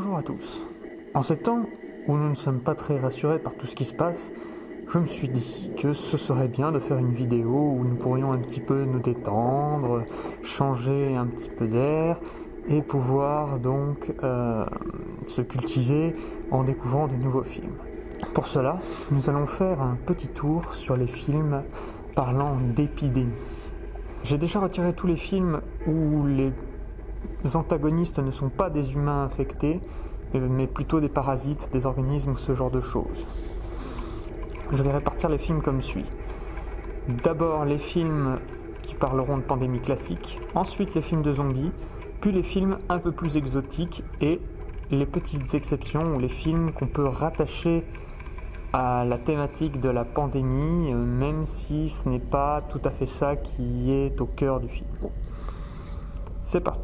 Bonjour à tous. En ces temps où nous ne sommes pas très rassurés par tout ce qui se passe, je me suis dit que ce serait bien de faire une vidéo où nous pourrions un petit peu nous détendre, changer un petit peu d'air et pouvoir donc se cultiver en découvrant de nouveaux films. Pour cela, nous allons faire un petit tour sur les films parlant d'épidémie. J'ai déjà retiré tous les films où les antagonistes ne sont pas des humains infectés, mais plutôt des parasites, des organismes ou ce genre de choses. Je vais répartir les films comme suit. D'abord les films qui parleront de pandémie classique, ensuite les films de zombies, puis les films un peu plus exotiques et les petites exceptions ou les films qu'on peut rattacher à la thématique de la pandémie, même si ce n'est pas tout à fait ça qui est au cœur du film. C'est parti.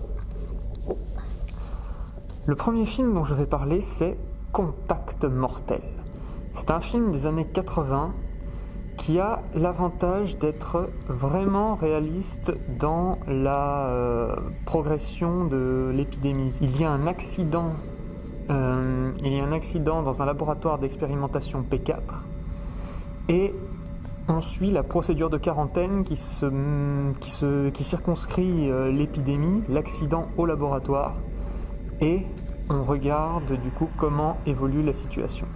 Le premier film dont je vais parler, c'est Contact mortel. C'est un film des années 80 qui a l'avantage d'être vraiment réaliste dans la progression de l'épidémie. Il y a un accident dans un laboratoire d'expérimentation P4 et on suit la procédure de quarantaine qui circonscrit l'épidémie, l'accident au laboratoire, et on regarde du coup comment évolue la situation.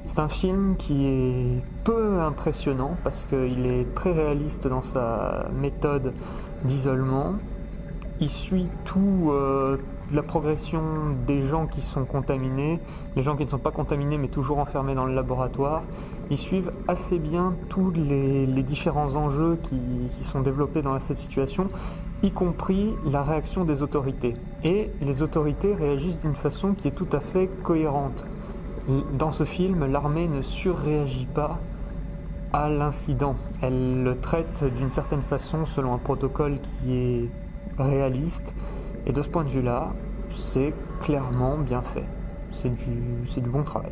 C'est un film qui est peu impressionnant parce qu'il est très réaliste dans sa méthode d'isolement. Il suit tout la progression des gens qui sont contaminés, les gens qui ne sont pas contaminés mais toujours enfermés dans le laboratoire. Ils suivent assez bien tous les différents enjeux qui sont développés dans cette situation, y compris la réaction des autorités. Et les autorités réagissent d'une façon qui est tout à fait cohérente. Dans ce film, l'armée ne surréagit pas à l'incident. Elle le traite d'une certaine façon selon un protocole qui est réaliste. Et de ce point de vue-là, c'est clairement bien fait. C'est du bon travail.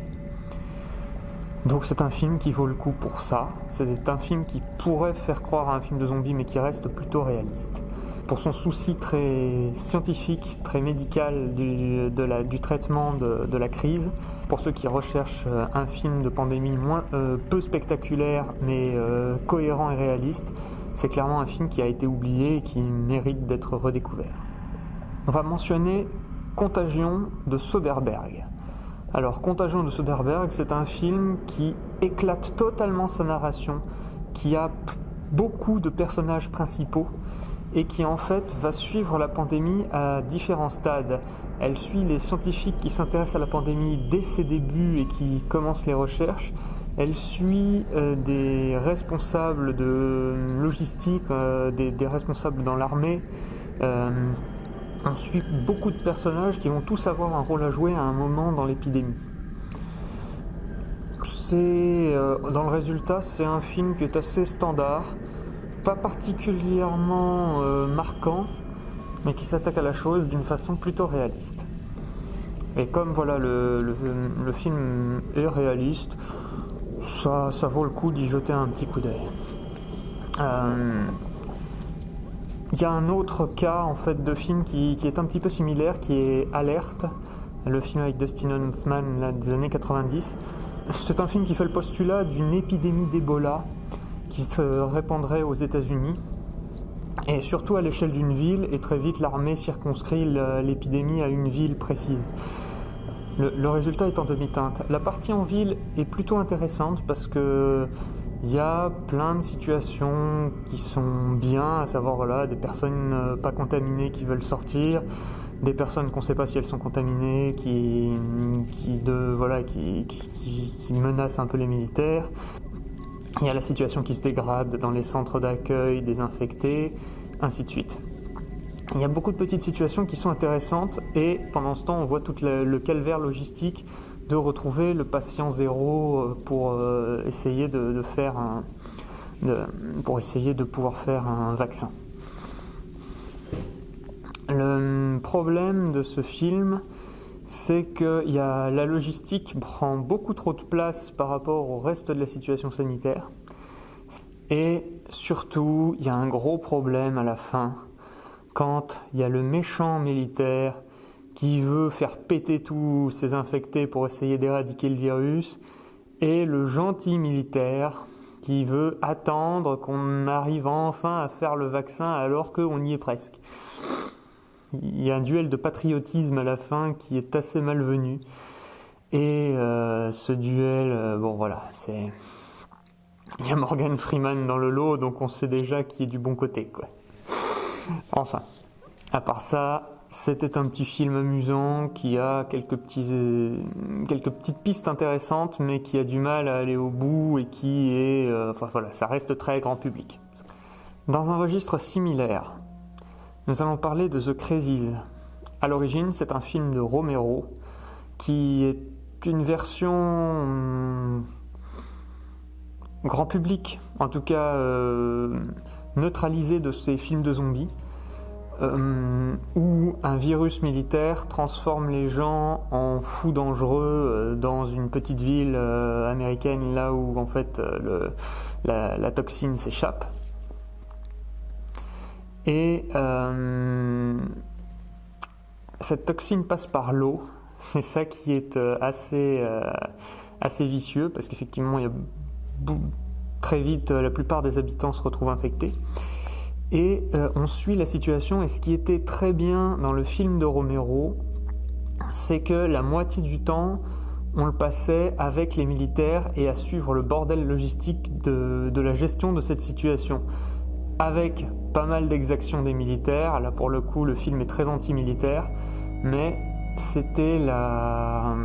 Donc c'est un film qui vaut le coup pour ça. C'est un film qui pourrait faire croire à un film de zombies mais qui reste plutôt réaliste. Pour son souci très scientifique, très médical du traitement de la crise, pour ceux qui recherchent un film de pandémie peu spectaculaire mais cohérent et réaliste, c'est clairement un film qui a été oublié et qui mérite d'être redécouvert. On va mentionner Contagion de Soderbergh. Alors, Contagion de Soderbergh, c'est un film qui éclate totalement sa narration, qui a beaucoup de personnages principaux et qui en fait va suivre la pandémie à différents stades. Elle suit les scientifiques qui s'intéressent à la pandémie dès ses débuts et qui commencent les recherches. Elle suit des responsables de logistique, des responsables dans l'armée. On suit beaucoup de personnages qui vont tous avoir un rôle à jouer à un moment dans l'épidémie. Dans le résultat, c'est un film qui est assez standard, pas particulièrement marquant, mais qui s'attaque à la chose d'une façon plutôt réaliste. Et comme voilà, le film est réaliste, ça vaut le coup d'y jeter un petit coup d'œil. Il y a un autre cas en fait de film qui est un petit peu similaire, qui est Alerte, le film avec Dustin Hoffman là, des années 90. C'est un film qui fait le postulat d'une épidémie d'Ebola qui se répandrait aux États-Unis et surtout à l'échelle d'une ville, et très vite l'armée circonscrit l'épidémie à une ville précise. Le résultat est en demi-teinte. La partie en ville est plutôt intéressante parce que il y a plein de situations qui sont bien, à savoir voilà, des personnes pas contaminées qui veulent sortir, des personnes qu'on ne sait pas si elles sont contaminées, qui menacent un peu les militaires. Il y a la situation qui se dégrade dans les centres d'accueil désinfectés, ainsi de suite. Il y a beaucoup de petites situations qui sont intéressantes et pendant ce temps on voit tout le calvaire logistique de retrouver le patient zéro pour essayer de pouvoir faire un vaccin. Le problème de ce film, c'est que la logistique prend beaucoup trop de place par rapport au reste de la situation sanitaire. Et surtout, il y a un gros problème à la fin, quand il y a le méchant militaire qui veut faire péter tous ces infectés pour essayer d'éradiquer le virus, et le gentil militaire qui veut attendre qu'on arrive enfin à faire le vaccin alors qu'on y est presque. Il y a un duel de patriotisme à la fin qui est assez malvenu. Et ce duel, bon voilà, il y a Morgan Freeman dans le lot, donc on sait déjà qui est du bon côté, quoi. Enfin, à part ça, c'était un petit film amusant qui a quelques petites pistes intéressantes, mais qui a du mal à aller au bout et qui est, enfin voilà, ça reste très grand public. Dans un registre similaire, nous allons parler de The Crazies. À l'origine, c'est un film de Romero qui est une version grand public, en tout cas neutralisée de ces films de zombies, où un virus militaire transforme les gens en fous dangereux dans une petite ville américaine, là où en fait la toxine s'échappe. Et cette toxine passe par l'eau. C'est ça qui est assez vicieux, parce qu'effectivement, très vite, la plupart des habitants se retrouvent infectés. Et on suit la situation, et ce qui était très bien dans le film de Romero, c'est que la moitié du temps, on le passait avec les militaires et à suivre le bordel logistique de la gestion de cette situation. Avec pas mal d'exactions des militaires, là pour le coup le film est très anti-militaire, mais c'était la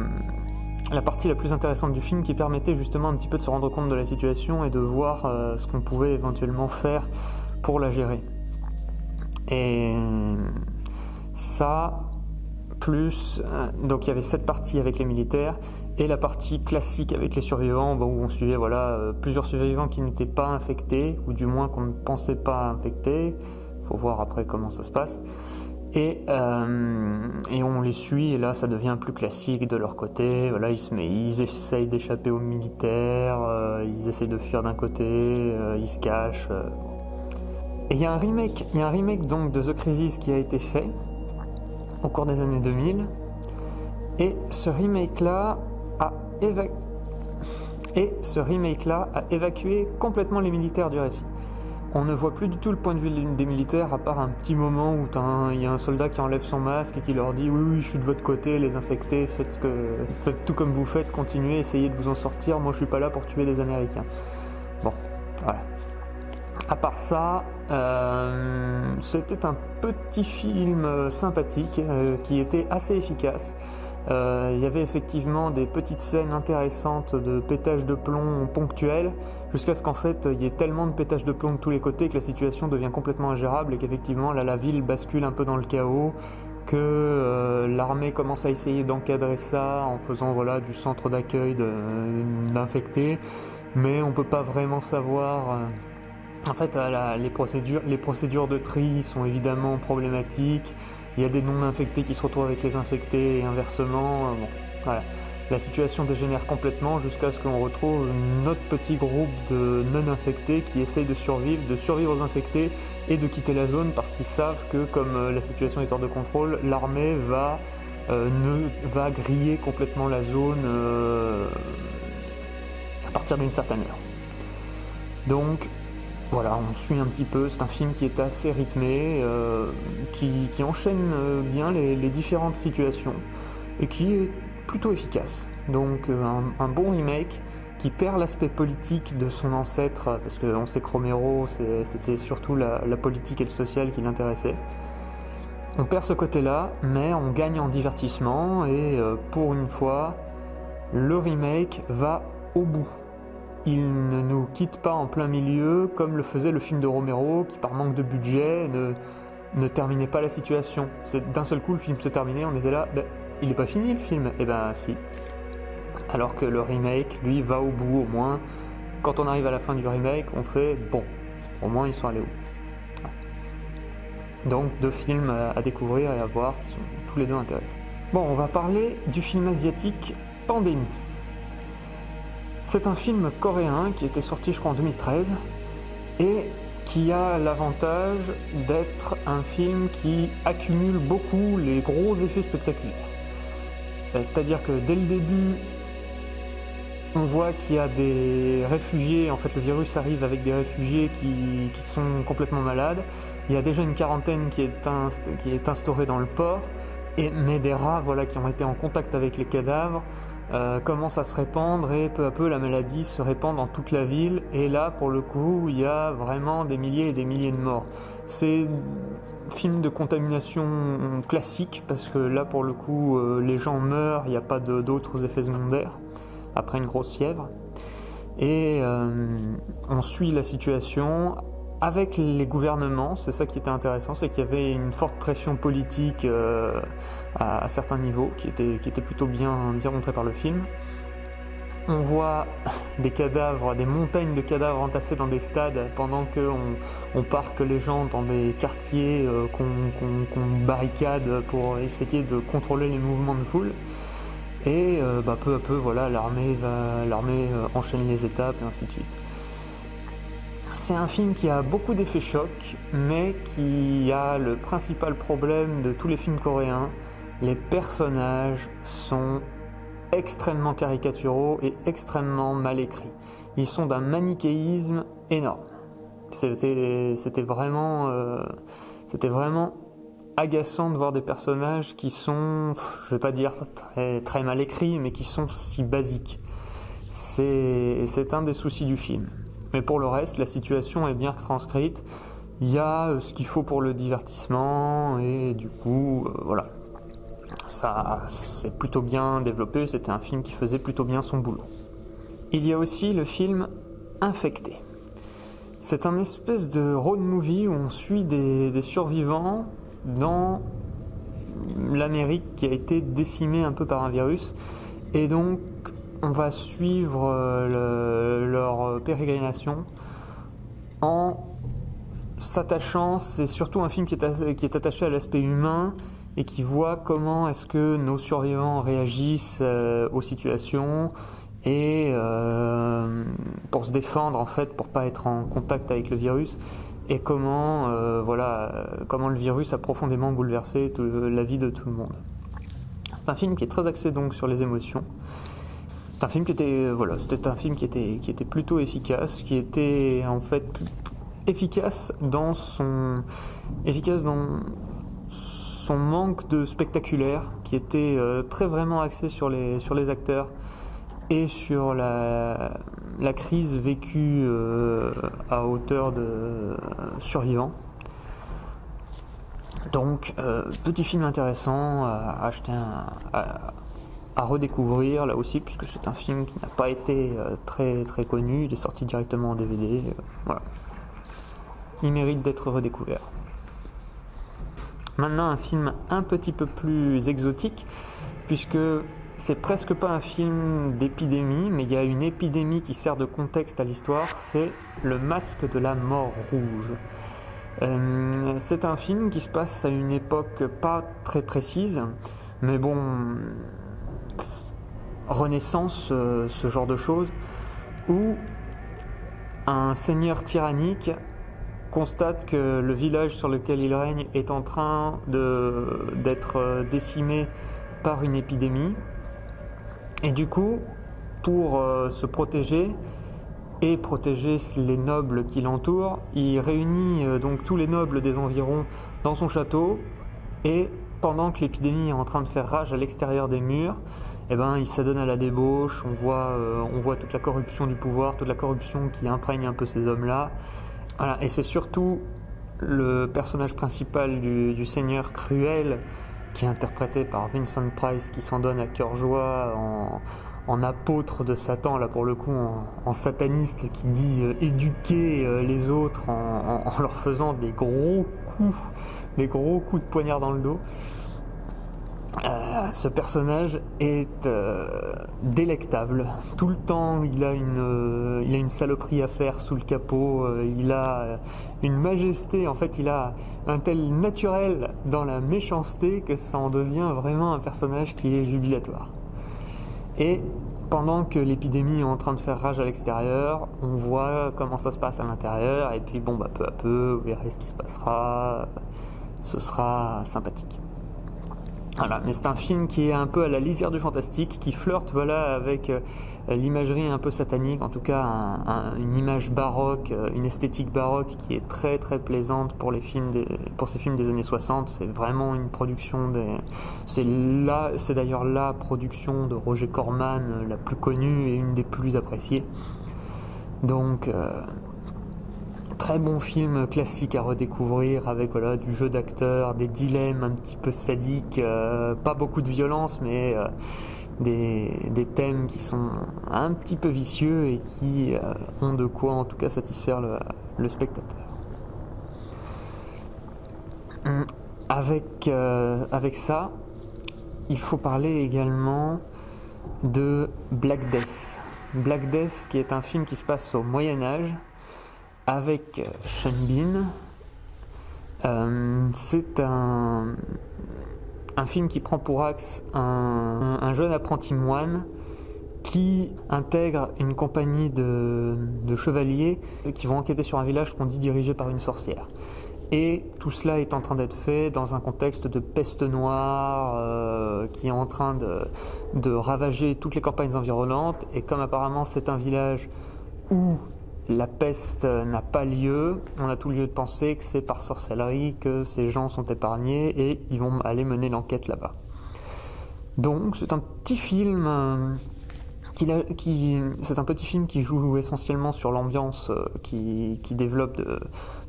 partie la plus intéressante du film qui permettait justement un petit peu de se rendre compte de la situation et de voir ce qu'on pouvait éventuellement faire pour la gérer. Et ça, plus, donc il y avait cette partie avec les militaires et la partie classique avec les survivants, où on suivait plusieurs survivants qui n'étaient pas infectés, ou du moins qu'on ne pensait pas infectés. Faut voir après comment ça se passe. Et on les suit, et là ça devient plus classique de leur côté. Voilà, ils essayent d'échapper aux militaires, ils essayent de fuir d'un côté, ils se cachent. Et il y a un remake donc de The Crazies qui a été fait au cours des années 2000. Et ce remake-là a évacué complètement les militaires du récit. On ne voit plus du tout le point de vue des militaires, à part un petit moment où il y a un soldat qui enlève son masque et qui leur dit oui, je suis de votre côté, les infectés, faites tout comme vous faites, continuez, essayez de vous en sortir, moi je suis pas là pour tuer les Américains. Bon, voilà. À part ça, c'était un petit film sympathique qui était assez efficace. Il y avait effectivement des petites scènes intéressantes de pétage de plomb ponctuels, jusqu'à ce qu'en fait il y ait tellement de pétage de plomb de tous les côtés que la situation devient complètement ingérable et qu'effectivement là la ville bascule un peu dans le chaos, que l'armée commence à essayer d'encadrer ça en faisant du centre d'accueil d'infectés, mais on peut pas vraiment savoir. En fait, les procédures de tri sont évidemment problématiques. Il y a des non-infectés qui se retrouvent avec les infectés et inversement. Voilà. La situation dégénère complètement jusqu'à ce qu'on retrouve notre petit groupe de non-infectés qui essayent de survivre aux infectés et de quitter la zone parce qu'ils savent que, comme la situation est hors de contrôle, l'armée va griller complètement la zone à partir d'une certaine heure. Donc, voilà, on suit un petit peu, c'est un film qui est assez rythmé, qui enchaîne bien les différentes situations et qui est plutôt efficace. Donc un bon remake qui perd l'aspect politique de son ancêtre, parce qu'on sait que Romero, c'était surtout la politique et le social qui l'intéressait. On perd ce côté-là, mais on gagne en divertissement et pour une fois, le remake va au bout. Il ne nous quitte pas en plein milieu comme le faisait le film de Romero qui par manque de budget ne terminait pas la situation. D'un seul coup le film se terminait, on était là, il n'est pas fini le film. Eh ben si. Alors que le remake, lui, va au bout au moins. Quand on arrive à la fin du remake, on fait bon, au moins ils sont allés où. Donc 2 films à découvrir et à voir qui sont tous les 2 intéressants. Bon, on va parler du film asiatique Pandémie. C'est un film coréen qui était sorti je crois en 2013 et qui a l'avantage d'être un film qui accumule beaucoup les gros effets spectaculaires. C'est-à-dire que dès le début, on voit qu'il y a des réfugiés, en fait le virus arrive avec des réfugiés qui sont complètement malades. Il y a déjà une quarantaine qui est instaurée dans le port, mais des rats qui ont été en contact avec les cadavres commencent à se répandre et peu à peu la maladie se répand dans toute la ville. Et là, pour le coup, il y a vraiment des milliers et des milliers de morts. C'est un film de contamination classique parce que là, pour le coup, les gens meurent, il n'y a pas d'autres effets secondaires après une grosse fièvre. Et on suit la situation avec les gouvernements. C'est ça qui était intéressant, c'est qu'il y avait une forte pression politique à certains niveaux qui était plutôt bien montrée par le film. On voit des cadavres, des montagnes de cadavres entassés dans des stades pendant qu'on parque les gens dans des quartiers qu'on barricade pour essayer de contrôler les mouvements de foule. Et peu à peu, l'armée enchaîne les étapes et ainsi de suite. C'est un film qui a beaucoup d'effets chocs, mais qui a le principal problème de tous les films coréens. Les personnages sont extrêmement caricaturaux et extrêmement mal écrits. Ils sont d'un manichéisme énorme. C'était vraiment agaçant de voir des personnages qui sont, je vais pas dire très, très mal écrits, mais qui sont si basiques. C'est un des soucis du film. Mais pour le reste, la situation est bien retranscrite. Il y a ce qu'il faut pour le divertissement et du coup, ça c'est plutôt bien développé. C'était un film qui faisait plutôt bien son boulot. Il y a aussi le film Infecté. C'est un espèce de road movie où on suit des survivants dans l'Amérique qui a été décimée un peu par un virus. Et donc, on va suivre leur pérégrination en s'attachant. C'est surtout un film qui est attaché à l'aspect humain et qui voit comment est-ce que nos survivants réagissent aux situations et pour se défendre en fait, pour pas être en contact avec le virus, et comment le virus a profondément bouleversé la vie de tout le monde. C'est un film qui est très axé donc sur les émotions. C'est un film c'était un film qui était plutôt efficace, qui était en fait efficace dans son manque de spectaculaire, qui était très vraiment axé sur les acteurs et sur la crise vécue à hauteur de survivants. Donc, petit film intéressant à acheter, à redécouvrir là aussi, puisque c'est un film qui n'a pas été très très connu. Il est sorti directement en DVD. Voilà. Il mérite d'être redécouvert. Maintenant, un film un petit peu plus exotique, puisque c'est presque pas un film d'épidémie, mais il y a une épidémie qui sert de contexte à l'histoire, c'est Le Masque de la Mort Rouge. C'est un film qui se passe à une époque pas très précise, mais bon, Renaissance, ce genre de choses, où un seigneur tyrannique constate que le village sur lequel il règne est en train d'être décimé par une épidémie. Et du coup, pour se protéger et protéger les nobles qui l'entourent, il réunit donc tous les nobles des environs dans son château, et pendant que l'épidémie est en train de faire rage à l'extérieur des murs, il s'adonne à la débauche. On voit toute la corruption du pouvoir, toute la corruption qui imprègne un peu ces hommes-là. Voilà. Et c'est surtout le personnage principal du seigneur cruel, qui est interprété par Vincent Price, qui s'en donne à cœur joie en apôtre de Satan, là pour le coup en sataniste, qui dit éduquer les autres en leur faisant des gros coups de poignard dans le dos. Ce personnage est délectable. Tout le temps, il a une saloperie à faire sous le capot. Il a une majesté. En fait, il a un tel naturel dans la méchanceté que ça en devient vraiment un personnage qui est jubilatoire. Et pendant que l'épidémie est en train de faire rage à l'extérieur, on voit comment ça se passe à l'intérieur, et puis bon, peu à peu, vous verrez ce qui se passera, ce sera sympathique. Voilà, mais c'est un film qui est un peu à la lisière du fantastique, qui flirte avec l'imagerie un peu satanique, en tout cas une image baroque, une esthétique baroque qui est très très plaisante pour ces films des années 60. C'est vraiment une production c'est d'ailleurs la production de Roger Corman la plus connue et une des plus appréciées. Donc très bon film classique à redécouvrir avec du jeu d'acteurs, des dilemmes un petit peu sadiques, pas beaucoup de violence, mais des thèmes qui sont un petit peu vicieux et qui ont de quoi en tout cas satisfaire le spectateur. Avec ça, il faut parler également de Black Death. Black Death, qui est un film qui se passe au Moyen-Âge, avec Sean Bean. C'est un film qui prend pour axe un jeune apprenti moine qui intègre une compagnie de chevaliers qui vont enquêter sur un village qu'on dit dirigé par une sorcière. Et tout cela est en train d'être fait dans un contexte de peste noire qui est en train de ravager toutes les campagnes environnantes. Et comme apparemment c'est un village où la peste n'a pas lieu, on a tout lieu de penser que c'est par sorcellerie que ces gens sont épargnés et ils vont aller mener l'enquête là-bas. Donc c'est un petit film c'est un petit film qui joue essentiellement sur l'ambiance, qui développe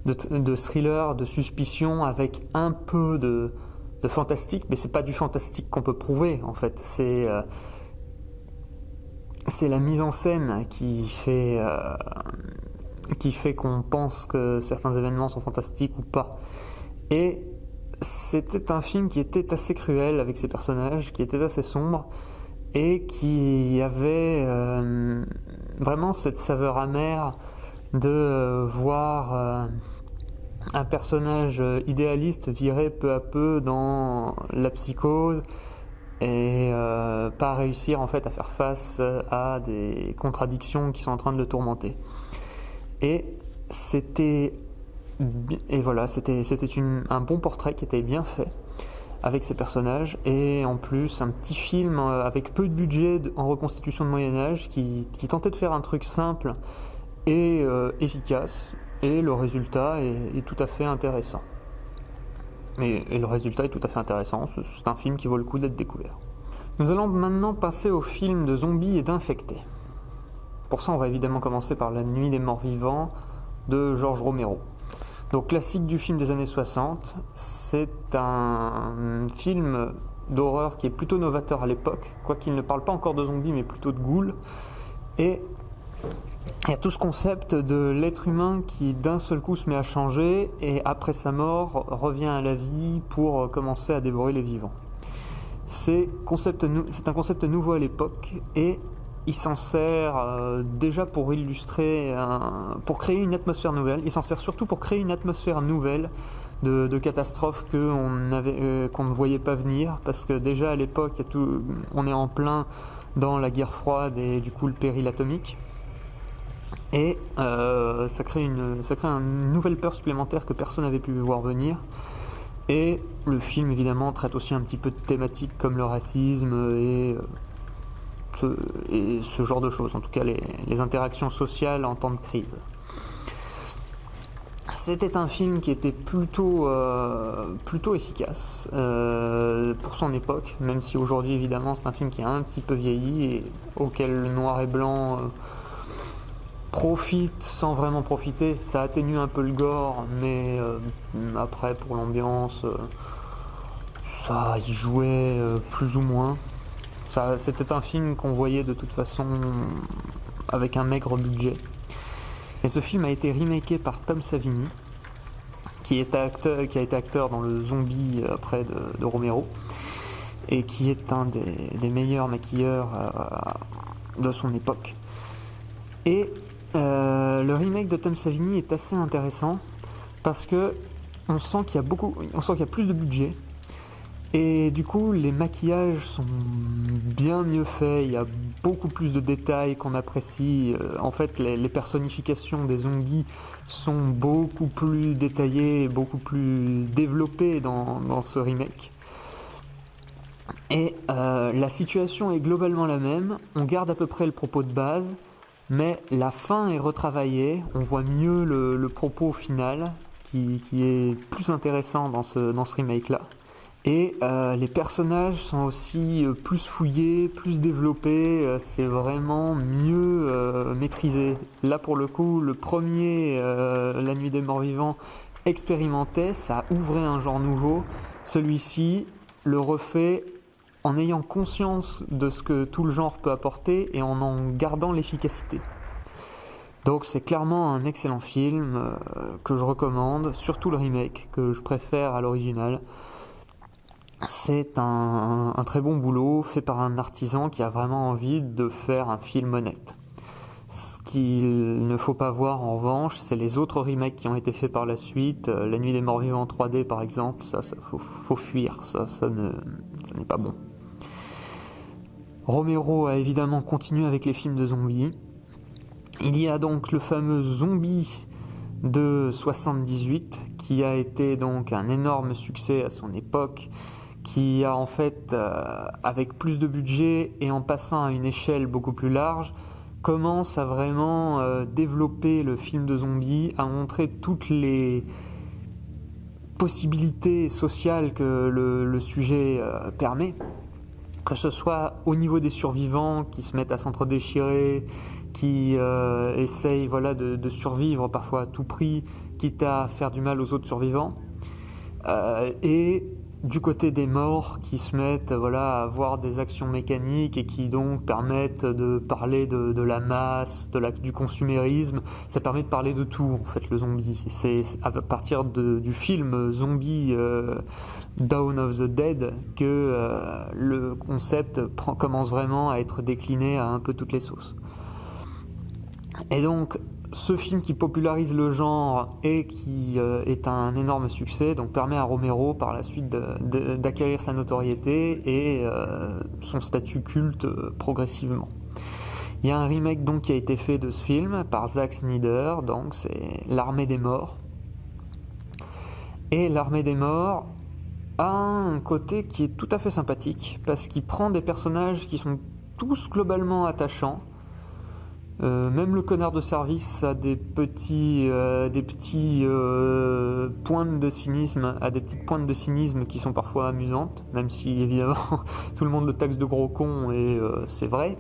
de thriller, de suspicion avec un peu de fantastique, mais c'est pas du fantastique qu'on peut prouver en fait. C'est la mise en scène qui fait qu'on pense que certains événements sont fantastiques ou pas. Et c'était un film qui était assez cruel avec ses personnages, qui était assez sombre et qui avait vraiment cette saveur amère de voir un personnage idéaliste virer peu à peu dans la psychose et pas réussir en fait à faire face à des contradictions qui sont en train de le tourmenter. Et c'était un bon portrait qui était bien fait avec ces personnages, et en plus un petit film avec peu de budget en reconstitution de Moyen-Âge qui tentait de faire un truc simple et efficace, et le résultat est tout à fait intéressant. Et le résultat est tout à fait intéressant, c'est un film qui vaut le coup d'être découvert. Nous allons maintenant passer au film de zombies et d'infectés. Pour ça, on va évidemment commencer par La Nuit des Morts Vivants de George Romero. Donc classique du film des années 60, c'est un film d'horreur qui est plutôt novateur à l'époque, quoiqu'il ne parle pas encore de zombies mais plutôt de ghouls. Et il y a tout ce concept de l'être humain qui d'un seul coup se met à changer et après sa mort revient à la vie pour commencer à dévorer les vivants. C'est un concept nouveau à l'époque et il s'en sert déjà pour illustrer, pour créer une atmosphère nouvelle. Il s'en sert surtout pour créer une atmosphère nouvelle de catastrophes qu'on ne voyait pas venir, parce que déjà à l'époque, on est en plein dans la guerre froide et du coup le péril atomique. Et ça crée une nouvelle peur supplémentaire que personne n'avait pu voir venir. Et le film évidemment traite aussi un petit peu de thématiques comme le racisme et ce genre de choses, en tout cas les interactions sociales en temps de crise. C'était un film qui était plutôt efficace pour son époque, même si aujourd'hui évidemment c'est un film qui a un petit peu vieilli et auquel le noir et blanc profite sans vraiment profiter. Ça atténue un peu le gore, mais après pour l'ambiance ça y jouait plus ou moins. C'était un film qu'on voyait de toute façon avec un maigre budget. Et ce film a été remaké par Tom Savini, qui a été acteur dans le Zombie après de Romero, et qui est un des meilleurs maquilleurs de son époque. Et le remake de Tom Savini est assez intéressant parce que on sent qu'il y a plus de budget. Et du coup, les maquillages sont bien mieux faits, il y a beaucoup plus de détails qu'on apprécie. En fait, les personnifications des zombies sont beaucoup plus détaillées, beaucoup plus développées dans ce remake. Et la situation est globalement la même, on garde à peu près le propos de base, mais la fin est retravaillée, on voit mieux le propos final, qui est plus intéressant dans ce remake-là. Et les personnages sont aussi plus fouillés, plus développés, c'est vraiment mieux maîtrisé. Là pour le coup, le premier, La Nuit des Morts Vivants, expérimentait, ça ouvrait un genre nouveau. Celui-ci le refait en ayant conscience de ce que tout le genre peut apporter et en gardant l'efficacité. Donc c'est clairement un excellent film que je recommande, surtout le remake, que je préfère à l'original. C'est un très bon boulot fait par un artisan qui a vraiment envie de faire un film honnête. Ce qu'il ne faut pas voir en revanche, c'est les autres remakes qui ont été faits par la suite. La Nuit des Morts Vivants en 3D par exemple, ça faut fuir, ça n'est pas bon. Romero a évidemment continué avec les films de zombies. Il y a donc le fameux Zombie de 78 qui a été donc un énorme succès à son époque, qui a en fait, avec plus de budget et en passant à une échelle beaucoup plus large, commence à vraiment développer le film de zombies, à montrer toutes les possibilités sociales que le sujet permet, que ce soit au niveau des survivants qui se mettent à s'entre-déchirer, qui essayent de survivre parfois à tout prix, quitte à faire du mal aux autres survivants, et du côté des morts qui se mettent à avoir des actions mécaniques et qui donc permettent de parler de la masse, du consumérisme. Ça permet de parler de tout en fait, le zombie. C'est à partir du film Zombie Dawn of the Dead que le concept commence vraiment à être décliné à un peu toutes les sauces. Et donc ce film qui popularise le genre et qui est un énorme succès, donc permet à Romero par la suite d'acquérir sa notoriété et son statut culte progressivement. Il y a un remake donc qui a été fait de ce film par Zack Snyder, donc c'est L'Armée des Morts. Et L'Armée des Morts a un côté qui est tout à fait sympathique parce qu'il prend des personnages qui sont tous globalement attachants. Même le connard de service a des petits pointes de cynisme, qui sont parfois amusantes, même si évidemment tout le monde le taxe de gros con et c'est vrai.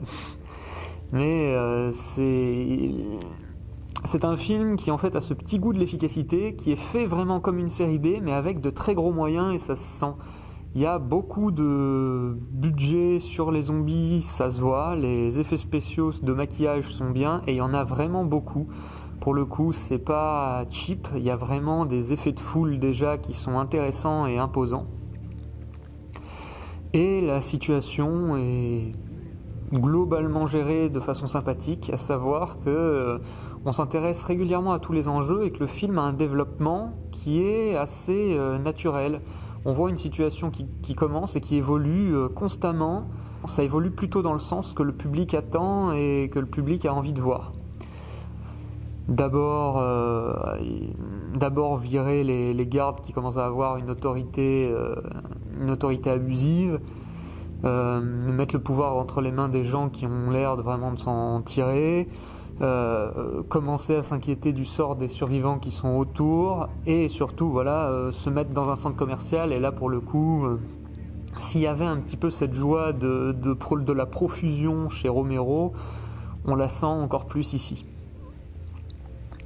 Mais c'est un film qui en fait a ce petit goût de l'efficacité, qui est fait vraiment comme une série B, mais avec de très gros moyens et ça se sent. Il y a beaucoup de budget sur les zombies, ça se voit, les effets spéciaux de maquillage sont bien et il y en a vraiment beaucoup. Pour le coup, c'est pas cheap, il y a vraiment des effets de foule déjà qui sont intéressants et imposants. Et la situation est globalement gérée de façon sympathique, à savoir que on s'intéresse régulièrement à tous les enjeux et que le film a un développement qui est assez naturel. On voit une situation qui commence et qui évolue constamment. Ça évolue plutôt dans le sens que le public attend et que le public a envie de voir. D'abord virer les gardes qui commencent à avoir une autorité abusive, mettre le pouvoir entre les mains des gens qui ont l'air vraiment de s'en tirer, commencer à s'inquiéter du sort des survivants qui sont autour et surtout se mettre dans un centre commercial. Et là pour le coup, s'il y avait un petit peu cette joie de la profusion chez Romero, on la sent encore plus ici.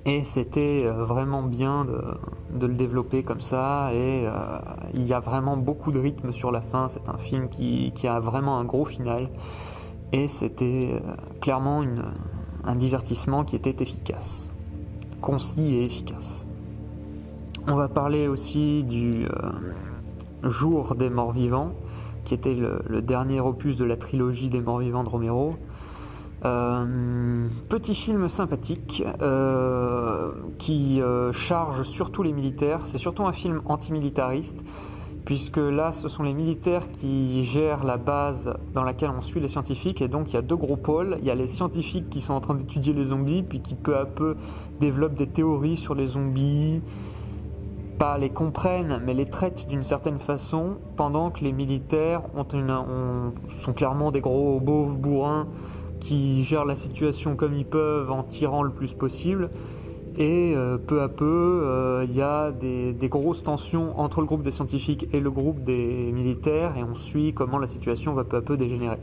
Et c'était vraiment bien de le développer comme ça, et il y a vraiment beaucoup de rythme sur la fin. C'est un film qui a vraiment un gros final, et c'était clairement un divertissement qui était efficace, concis et efficace. On va parler aussi du Jour des Morts Vivants, qui était le dernier opus de la trilogie des Morts Vivants de Romero. Petit film sympathique qui charge surtout les militaires. C'est surtout un film antimilitariste puisque là ce sont les militaires qui gèrent la base dans laquelle on suit les scientifiques, et donc il y a deux gros pôles. Il y a les scientifiques qui sont en train d'étudier les zombies, puis qui peu à peu développent des théories sur les zombies, pas les comprennent, mais les traitent d'une certaine façon, pendant que les militaires sont clairement des gros beaufs bourrins qui gèrent la situation comme ils peuvent en tirant le plus possible. Et peu à peu, il y a des grosses tensions entre le groupe des scientifiques et le groupe des militaires, et on suit comment la situation va peu à peu dégénérer.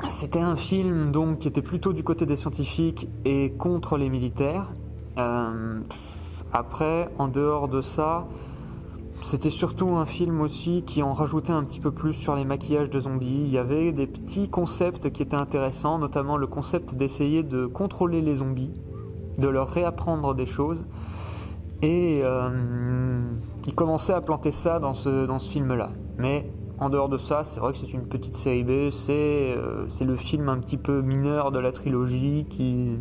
C'était un film donc qui était plutôt du côté des scientifiques et contre les militaires. Après, en dehors de ça, c'était surtout un film aussi qui en rajoutait un petit peu plus sur les maquillages de zombies. Il y avait des petits concepts qui étaient intéressants, notamment le concept d'essayer de contrôler les zombies, de leur réapprendre des choses. Et il commençait à planter ça dans ce film-là. Mais en dehors de ça, c'est vrai que c'est une petite série B, c'est le film un petit peu mineur de la trilogie qui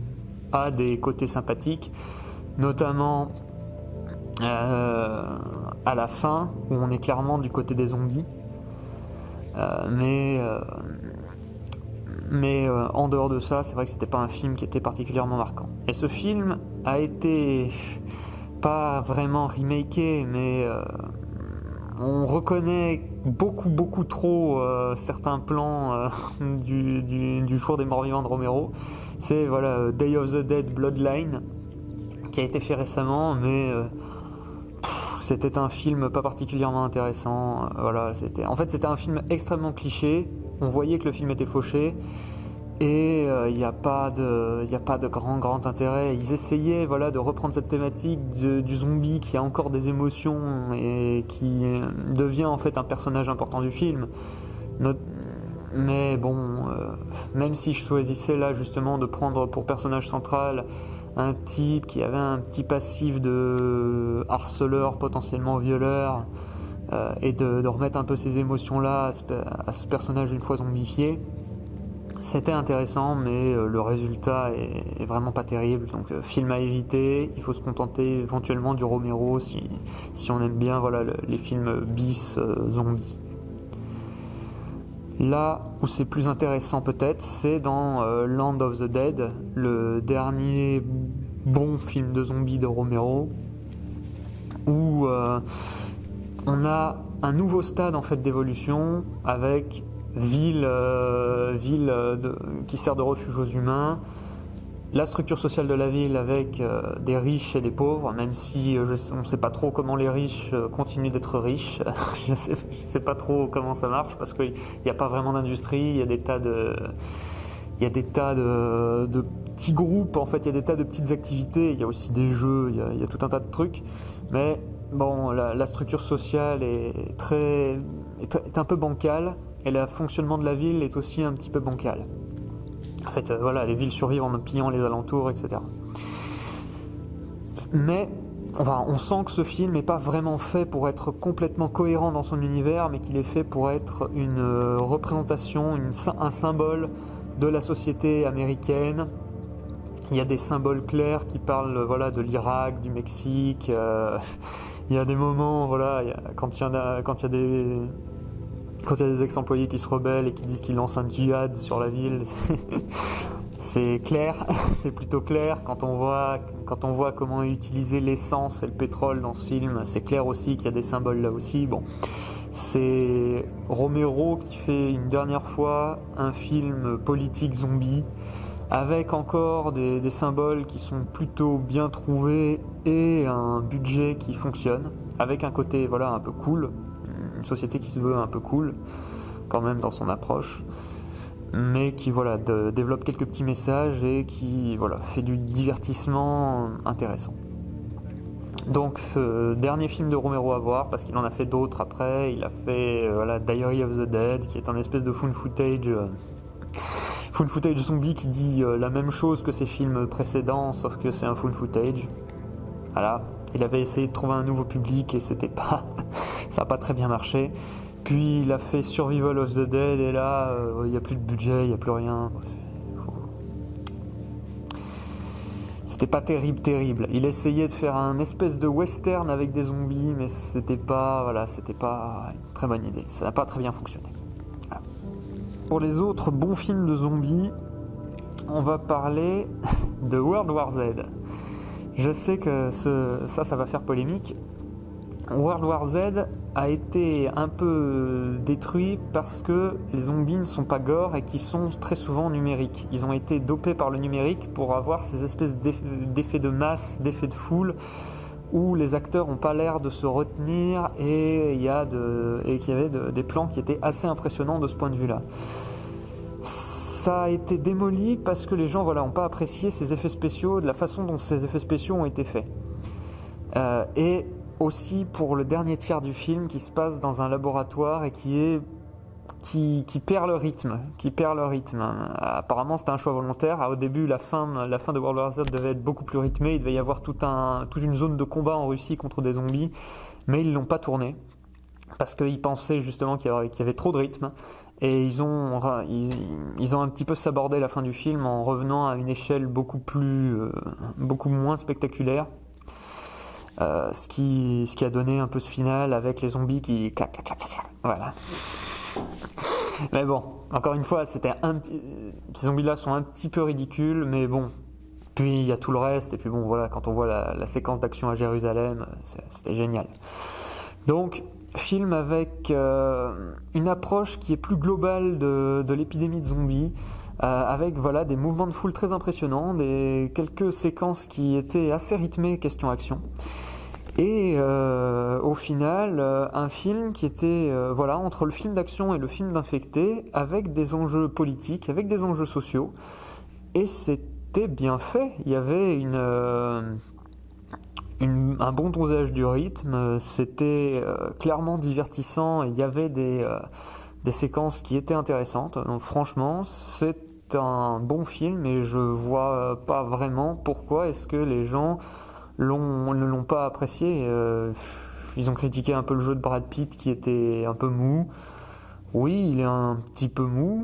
a des côtés sympathiques, notamment à la fin, où on est clairement du côté des zombies. Mais en dehors de ça, c'est vrai que c'était pas un film qui était particulièrement marquant. Et ce film a été pas vraiment remaké, mais on reconnaît beaucoup trop certains plans du Jour des Morts Vivants de Romero. C'est Day of the Dead Bloodline, qui a été fait récemment, mais c'était un film pas particulièrement intéressant. C'était un film extrêmement cliché. On voyait que le film était fauché, et il n'y a pas de grand intérêt. Ils essayaient de reprendre cette thématique du zombie qui a encore des émotions et qui devient en fait un personnage important du film. Mais bon, même si je choisissais là justement de prendre pour personnage central un type qui avait un petit passif de harceleur, potentiellement violeur, et de remettre un peu ces émotions-là à ce personnage une fois zombifié, c'était intéressant, mais le résultat est vraiment pas terrible. Donc film à éviter, il faut se contenter éventuellement du Romero si on aime bien les films bis zombies. Là où c'est plus intéressant peut-être, c'est dans Land of the Dead, le dernier bon film de zombies de Romero, où on a un nouveau stade en fait d'évolution, avec ville qui sert de refuge aux humains, la structure sociale de la ville avec des riches et des pauvres, même si on ne sait pas trop comment les riches continuent d'être riches. je sais pas trop comment ça marche, parce qu'il n'y a pas vraiment d'industrie, il y a des tas de petits groupes, en fait, il y a des tas de petites activités, il y a aussi des jeux, il y a tout un tas de trucs, mais bon, la structure sociale est un peu bancale, et le fonctionnement de la ville est aussi un petit peu bancal. En fait, les villes survivent en pillant les alentours, etc. Mais on sent que ce film n'est pas vraiment fait pour être complètement cohérent dans son univers, mais qu'il est fait pour être une représentation, un symbole de la société américaine. Il y a des symboles clairs qui parlent de l'Irak, du Mexique. Il y a des moments, quand il y a des ex-employés qui se rebellent et qui disent qu'ils lancent un djihad sur la ville, c'est clair, c'est plutôt clair. Quand on voit comment utiliser l'essence et le pétrole dans ce film, c'est clair aussi qu'il y a des symboles là aussi. Bon, c'est Romero qui fait une dernière fois un film politique zombie, avec encore des symboles qui sont plutôt bien trouvés et un budget qui fonctionne, avec un côté un peu cool. Une société qui se veut un peu cool quand même dans son approche, mais qui développe quelques petits messages et qui fait du divertissement intéressant. Donc dernier film de Romero à voir, parce qu'il en a fait d'autres après. Il a fait Diary of the Dead, qui est un espèce de found footage zombie qui dit la même chose que ses films précédents, sauf que c'est un found footage. Voilà. Il avait essayé de trouver un nouveau public et ça n'a pas très bien marché. Puis il a fait Survival of the Dead, et là il n'y a plus de budget, il n'y a plus rien. c'était pas terrible. Il essayait de faire un espèce de western avec des zombies, mais c'était pas une très bonne idée. Ça n'a pas très bien fonctionné. Voilà. Pour les autres bons films de zombies, on va parler de World War Z. Je sais que ça va faire polémique. World War Z a été un peu détruit parce que les zombies ne sont pas gore et qui sont très souvent numériques. Ils ont été dopés par le numérique pour avoir ces espèces d'effets de masse, d'effets de foule, où les acteurs n'ont pas l'air de se retenir et qu'il y avait des plans qui étaient assez impressionnants de ce point de vue-là. Ça a été démoli parce que les gens n'ont pas apprécié ces effets spéciaux, de la façon dont ces effets spéciaux ont été faits. Et aussi pour le dernier tiers du film qui se passe dans un laboratoire et qui perd le rythme. Apparemment c'était un choix volontaire. Au début la fin de World War Z devait être beaucoup plus rythmée. Il devait y avoir toute une zone de combat en Russie contre des zombies, mais ils l'ont pas tourné parce qu'ils pensaient justement qu'il y avait trop de rythme. Et ils ont un petit peu sabordé la fin du film en revenant à une échelle beaucoup moins spectaculaire. Ce qui a donné un peu ce final avec les zombies qui clac, clac, clac, clac, voilà. Mais bon, encore une fois, ces zombies-là sont un petit peu ridicules, mais bon. Puis il y a tout le reste, et puis bon, voilà, quand on voit la séquence d'action à Jérusalem, c'était génial. Donc, film avec une approche qui est plus globale de l'épidémie de zombies, avec des mouvements de foule très impressionnants, quelques séquences qui étaient assez rythmées question action, et au final un film qui était entre le film d'action et le film d'infecté, avec des enjeux politiques, avec des enjeux sociaux, et c'était bien fait. Il y avait un bon dosage du rythme, c'était clairement divertissant, et il y avait des séquences qui étaient intéressantes. Donc franchement, c'est un bon film et je vois pas vraiment pourquoi est-ce que les gens ne l'ont pas apprécié. Ils ont critiqué un peu le jeu de Brad Pitt qui était un peu mou. Oui, il est un petit peu mou.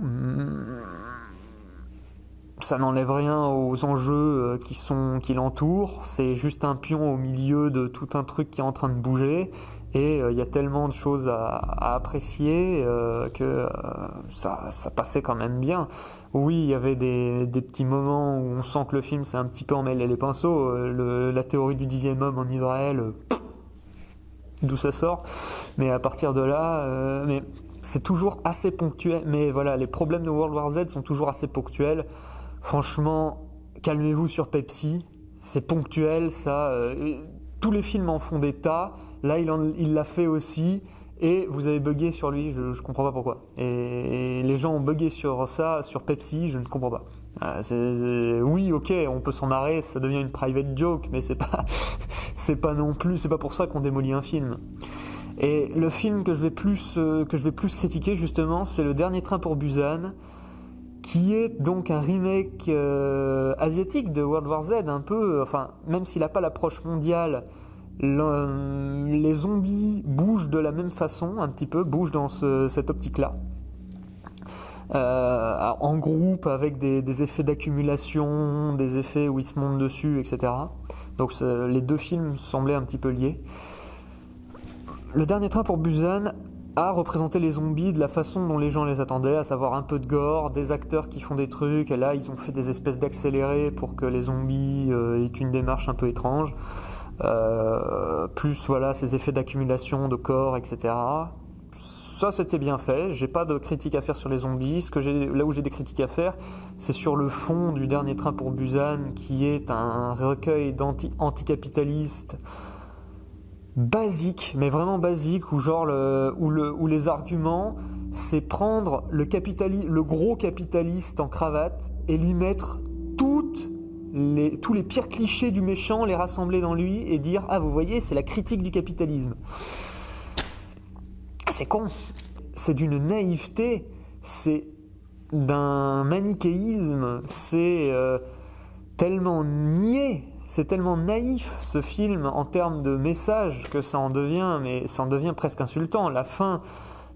Ça n'enlève rien aux enjeux qui l'entourent. C'est juste un pion au milieu de tout un truc qui est en train de bouger. Et il y a tellement de choses à apprécier que ça passait quand même bien. Oui, il y avait des petits moments où on sent que le film s'est un petit peu emmêlé les pinceaux. La théorie du 10e homme en Israël, d'où ça sort. Mais à partir de là, mais c'est toujours assez ponctuel. Mais voilà, les problèmes de World War Z sont toujours assez ponctuels. Franchement, calmez-vous sur Pepsi. C'est ponctuel, ça. Tous les films en font des tas. Là, il l'a fait aussi, et vous avez bugué sur lui, je comprends pas pourquoi. Et les gens ont bugué sur ça, sur Pepsi, je ne comprends pas. Oui, ok, on peut s'en marrer, ça devient une private joke, mais c'est pas non plus, c'est pas pour ça qu'on démolit un film. Et le film que je vais plus critiquer justement, c'est Le Dernier Train pour Busan, qui est donc un remake asiatique de World War Z, un peu, même s'il n'a pas l'approche mondiale. Les zombies bougent de la même façon, un petit peu, bougent dans cette optique-là. En groupe, avec des effets d'accumulation, des effets où ils se montent dessus, etc. Donc les deux films semblaient un petit peu liés. Le Dernier Train pour Busan a représenté les zombies de la façon dont les gens les attendaient, à savoir un peu de gore, des acteurs qui font des trucs, et là ils ont fait des espèces d'accélérés pour que les zombies aient une démarche un peu étrange. Plus ces effets d'accumulation de corps, etc. Ça c'était bien fait, j'ai pas de critiques à faire sur les zombies. Là où j'ai des critiques à faire, c'est sur le fond du Dernier Train pour Busan, qui est un recueil anticapitalistes basique, mais vraiment basique, où les arguments, c'est prendre le gros capitaliste en cravate et lui mettre tous les pires clichés du méchant, les rassembler dans lui et dire « Ah, vous voyez, c'est la critique du capitalisme. » C'est con. C'est d'une naïveté, c'est d'un manichéisme, c'est tellement niais, c'est tellement naïf ce film en termes de message que ça en devient presque insultant. La fin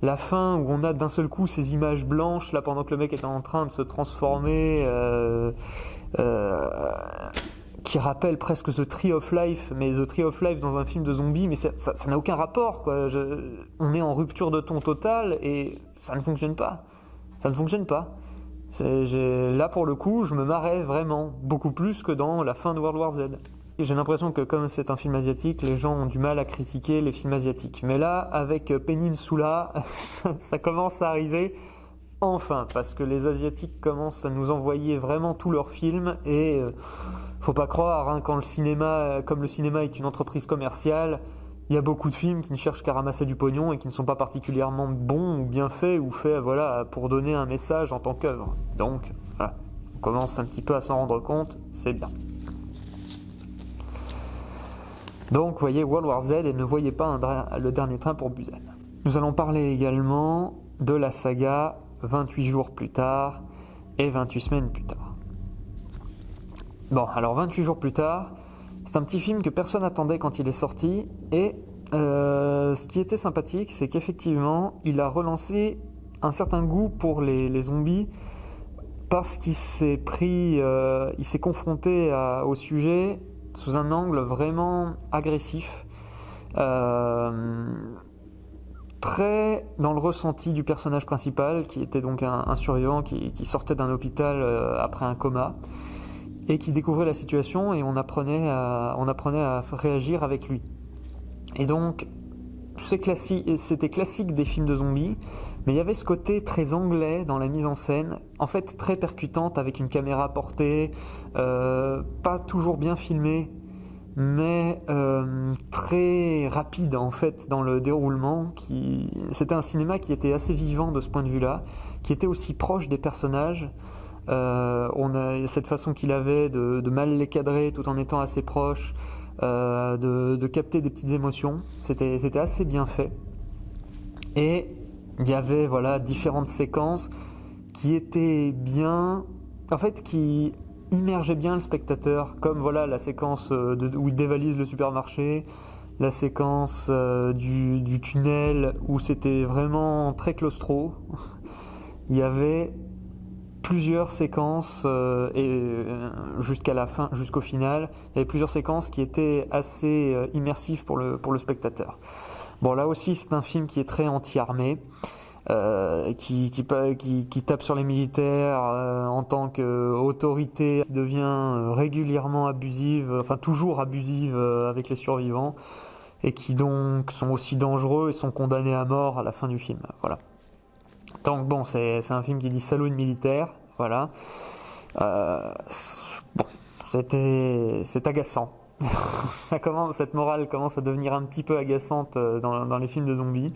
où on a d'un seul coup ces images blanches là pendant que le mec est en train de se transformer, qui rappelle presque The Tree of Life, mais The Tree of Life dans un film de zombies, mais ça n'a aucun rapport, quoi. On est en rupture de ton totale et ça ne fonctionne pas. Ça ne fonctionne pas. Là, pour le coup, je me marrais vraiment, beaucoup plus que dans la fin de World War Z. Et j'ai l'impression que comme c'est un film asiatique, les gens ont du mal à critiquer les films asiatiques. Mais là, avec Peninsula, ça commence à arriver. Enfin, parce que les Asiatiques commencent à nous envoyer vraiment tous leurs films et faut pas croire, hein, quand comme le cinéma est une entreprise commerciale, il y a beaucoup de films qui ne cherchent qu'à ramasser du pognon et qui ne sont pas particulièrement bons ou bien faits ou faits voilà, pour donner un message en tant qu'œuvre. Donc, voilà, on commence un petit peu à s'en rendre compte, c'est bien. Donc, voyez World War Z et ne voyez pas le dernier train pour Busan. Nous allons parler également de la saga 28 jours plus tard et 28 semaines plus tard. Bon, alors 28 jours plus tard, c'est un petit film que personne n'attendait quand il est sorti et ce qui était sympathique, c'est qu'effectivement, il a relancé un certain goût pour les zombies parce qu'il s'est confronté au sujet sous un angle vraiment agressif. Très dans le ressenti du personnage principal, qui était donc un survivant qui sortait d'un hôpital après un coma et qui découvrait la situation et on apprenait à réagir avec lui. Et donc, c'était classique des films de zombies, mais il y avait ce côté très anglais dans la mise en scène, en fait très percutante avec une caméra portée, pas toujours bien filmée, mais très rapide en fait dans le déroulement. C'était un cinéma qui était assez vivant de ce point de vue-là, qui était aussi proche des personnages. On a cette façon qu'il avait de mal les cadrer tout en étant assez proche, de capter des petites émotions. C'était assez bien fait. Et il y avait voilà différentes séquences qui étaient bien, en fait qui immergeait bien le spectateur, comme voilà la séquence où il dévalise le supermarché, la séquence du tunnel où c'était vraiment très claustro. Il y avait plusieurs séquences jusqu'à la fin, jusqu'au final, il y avait plusieurs séquences qui étaient assez immersives pour le spectateur. Bon, là aussi c'est un film qui est très anti-armée. Qui tape sur les militaires en tant qu'autorité qui devient régulièrement abusive, enfin toujours abusive avec les survivants et qui donc sont aussi dangereux et sont condamnés à mort à la fin du film. Voilà. Donc bon, c'est un film qui dit salaud de militaire, voilà. Bon, c'est agaçant. Cette morale commence à devenir un petit peu agaçante dans les films de zombies.